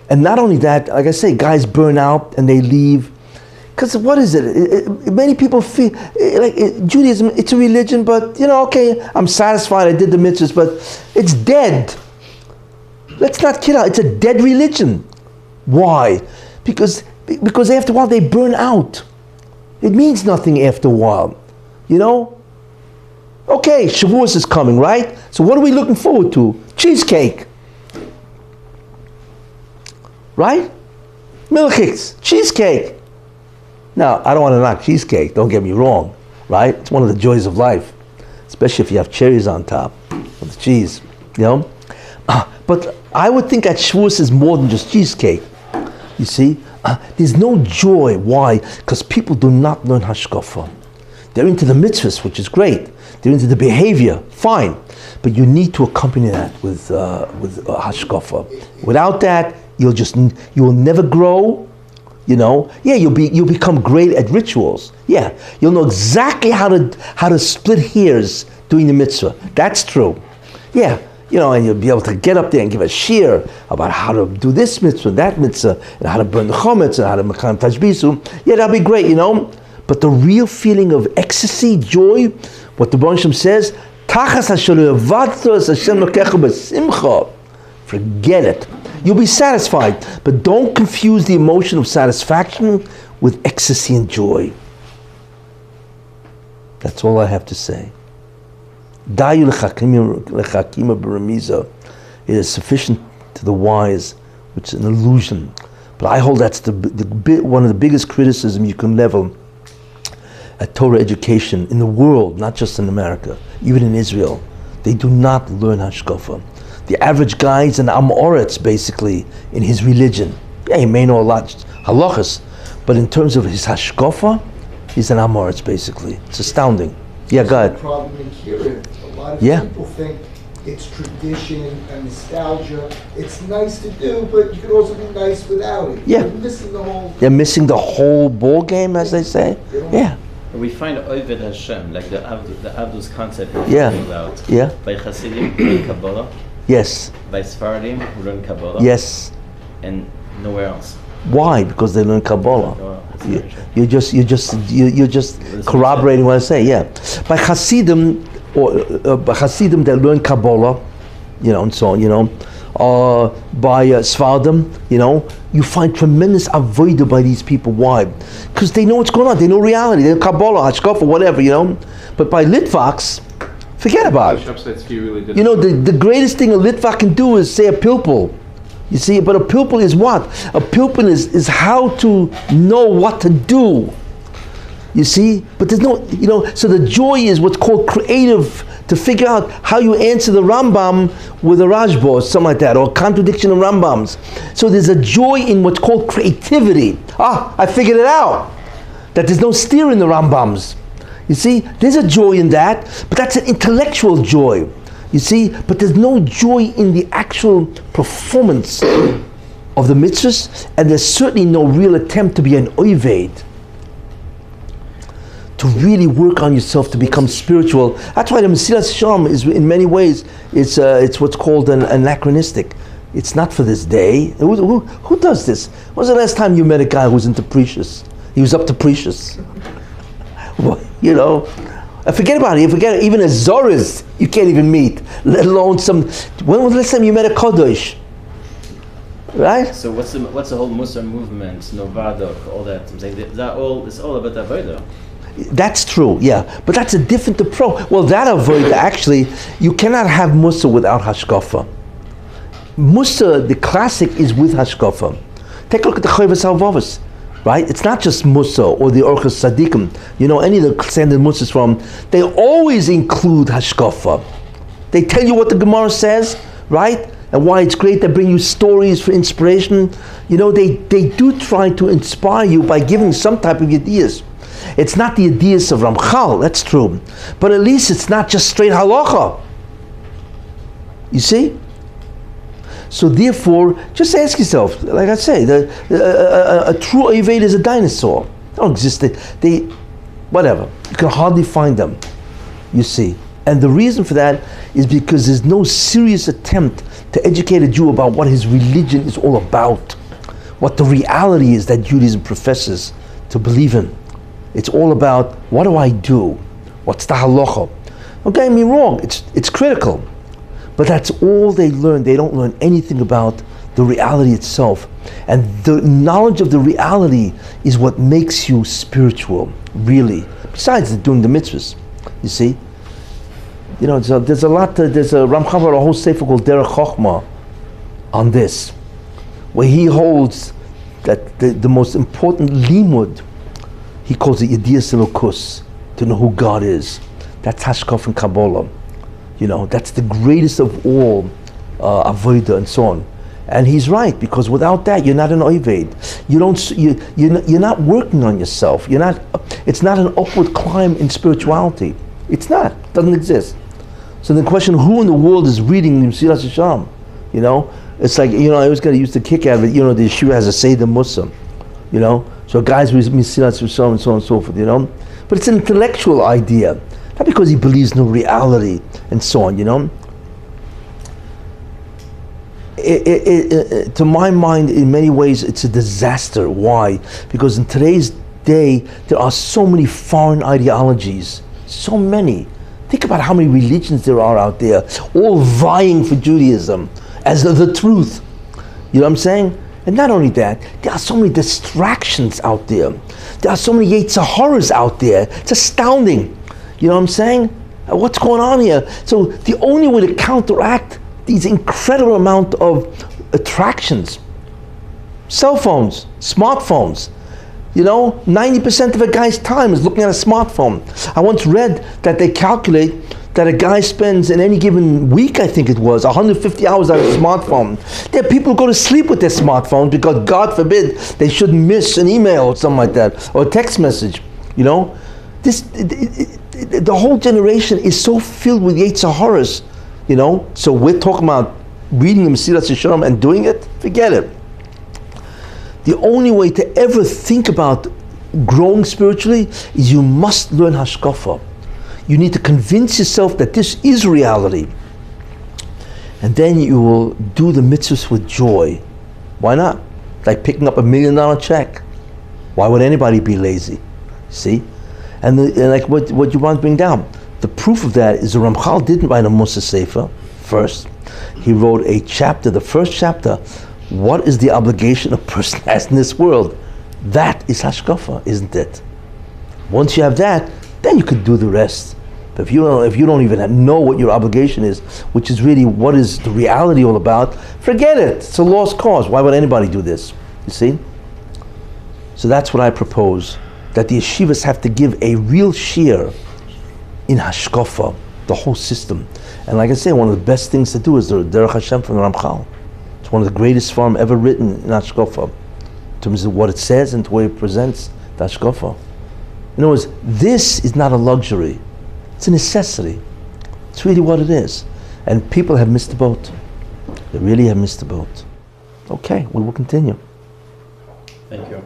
And not only that, like I say, guys burn out and they leave. Because what is it? Many people feel like Judaism, it's a religion, but you know, okay, I'm satisfied, I did the mitzvahs, but it's dead. Let's not kid out, it's a dead religion. Why? Because after a while they burn out. It means nothing after a while, you know? Okay, Shavuos is coming, right? So what are we looking forward to? Cheesecake. Right? Milchiks, cheesecake. Now, I don't want to knock cheesecake, don't get me wrong, right? It's one of the joys of life, especially if you have cherries on top of the cheese, you know? But I would think that Shavuos is more than just cheesecake, you see? There's no joy. Why? Because people do not learn hashkafa. They're into the mitzvahs, which is great. They're into the behavior, fine. But you need to accompany that with hashkafa. Without that, you will never grow. You know, yeah, you'll become great at rituals. Yeah, you'll know exactly how to split hairs doing the mitzvah. That's true. Yeah, you know, and you'll be able to get up there and give a shiur about how to do this mitzvah, that mitzvah, and how to burn the chometz, and how to makam tashbisu. Yeah, that'll be great, you know. But the real feeling of ecstasy, joy, what the Baruch Hashem says, Tachas Hashem lokecha b'simcha. Forget it. You'll be satisfied, but don't confuse the emotion of satisfaction with ecstasy and joy. That's all I have to say. Dayu lechakima b'remiza. It is sufficient to the wise, which is an illusion. But I hold that's one of the biggest criticism you can level at Torah education in the world, not just in America, even in Israel. They do not learn hashkafa. The average guy is an amoritz, basically, in his religion. Yeah, he may know a lot halachas, but in terms of his hashkafa, he's an amoritz, basically. It's astounding. Yeah, go ahead. The problem in Kirin, a lot of people think it's tradition and nostalgia. It's nice to do, but you can also be nice without it. Yeah. You're missing the whole... They're missing the whole ball game, as they say. Yeah. We find Oved Hashem, like the Avdus concept we're talking about. Yeah. By Hasidim, who learn Kabbalah. Yes. By Sephardim, who learn Kabbalah. Yes. And nowhere else. Why? Because they learn Kabbalah. Oh, You're just corroborating what I say. Yeah. By Hasidim, by Hasidim they learn Kabbalah, you know, and so on. You know. By Sephardim, you know, you find tremendous avodah by these people. Why? Because they know what's going on. They know reality. They know Kabbalah, Hashkafa, whatever, you know. But by Litvaks, forget about it. You know, the greatest thing a Litvak can do is say a pilpul. You see, but a pilpul is what? A pilpul is how to know what to do. You see? But there's no, you know, so the joy is what's called creative, to figure out how you answer the Rambam with a Rajba or something like that, or contradiction of Rambams. So there's a joy in what's called creativity. I figured it out. That there's no steer in the Rambams. You see, there's a joy in that, but that's an intellectual joy. You see, but there's no joy in the actual performance of the mitzvahs, and there's certainly no real attempt to be an oived, to really work on yourself to become spiritual. That's why the Mesilas Yesharim is, in many ways, it's what's called an anachronistic. It's not for this day. Who does this? When was the last time you met a guy who was into Precious? He was up to Precious. You know, forget about it. Forget it. Even a Zoras you can't even meet, let alone some. When was the last time you met a Kodesh? Right? So what's the whole Musar movement, Novadok, all that? I'm saying it's all about Avodah. That's true, yeah. But that's a different approach. Well, that avoid actually, you cannot have Musa without Hashkafa. Musa, the classic, is with Hashkafa. Take a look at the Chayvas Halvavas, right? It's not just Musa or the Orchas Sadikim. You know, any of the standard Musas from, they always include Hashkafa. They tell you what the Gemara says, right? And why it's great. They bring you stories for inspiration. You know, they do try to inspire you by giving some type of ideas. It's not the ideas of Ramchal, that's true. But at least it's not just straight halacha. You see? So therefore, just ask yourself, like I say, a true Ayved is a dinosaur. They don't exist. They, whatever. You can hardly find them. You see? And the reason for that is because there's no serious attempt to educate a Jew about what his religion is all about. What the reality is that Judaism professes to believe in. It's all about, what do I do? What's the halacha? Don't get me wrong, it's critical. But that's all they learn. They don't learn anything about the reality itself. And the knowledge of the reality is what makes you spiritual, really. Besides doing the mitzvahs, you see. You know, there's a Ramchal wrote a whole sefer called Derech Hashem on this, where he holds that the most important limud, he calls it Yediyas Elokus, to know who God is. That's Hashkaf and Kabbalah. You know, that's the greatest of all avodah and so on. And he's right, because without that, you're not an oived. You're not working on yourself. It's not an upward climb in spirituality. It's not. It doesn't exist. So the question, who in the world is reading Mesilas Yesharim? You know, it's like, you know, I always got to use the kick out of it. You know, the shiur has a Seder Musa. you know. So guys with Mesilas Yesharim and so on and so forth, you know. But it's an intellectual idea, not because he believes in reality and so on, you know. To my mind, in many ways, it's a disaster. Why? Because in today's day, there are so many foreign ideologies, so many. Think about how many religions there are out there, all vying for Judaism as the truth. You know what I'm saying? And not only that, there are so many distractions out there. There are so many Yetzer Haras out there. It's astounding. You know what I'm saying? What's going on here? So the only way to counteract these incredible amount of attractions, cell phones, smartphones, you know, 90% of a guy's time is looking at a smartphone. I once read that they calculate that a guy spends in any given week, I think it was, 150 hours on a smartphone. There are people who go to sleep with their smartphones because, God forbid, they shouldn't miss an email or something like that, or a text message, you know. The whole generation is so filled with Yetzer Haras, you know. So we're talking about reading the Mesilas Yesharim and doing it? Forget it. The only way to ever think about growing spiritually is you must learn Hashkafa. You need to convince yourself that this is reality. And then you will do the mitzvahs with joy. Why not? Like picking up $1 million check. Why would anybody be lazy? See? And like what you want to bring down. The proof of that is the Ramchal didn't write a Musa Sefer first. He wrote a chapter, the first chapter. What is the obligation a person has in this world? That is Hashkafa, isn't it? Once you have that, then you could do the rest. But if you don't even know what your obligation is, which is really what is the reality all about, forget it. It's a lost cause. Why would anybody do this? You see? So that's what I propose, that the yeshivas have to give a real shiur in Hashkafa, the whole system. And like I say, one of the best things to do is the Derech Hashem from Ramchal. It's one of the greatest form ever written in Hashkafa, in terms of what it says and the way it presents the Hashkafa. In other words, this is not a luxury. It's a necessity. It's really what it is. And people have missed the boat. They really have missed the boat. Okay, we will continue. Thank you.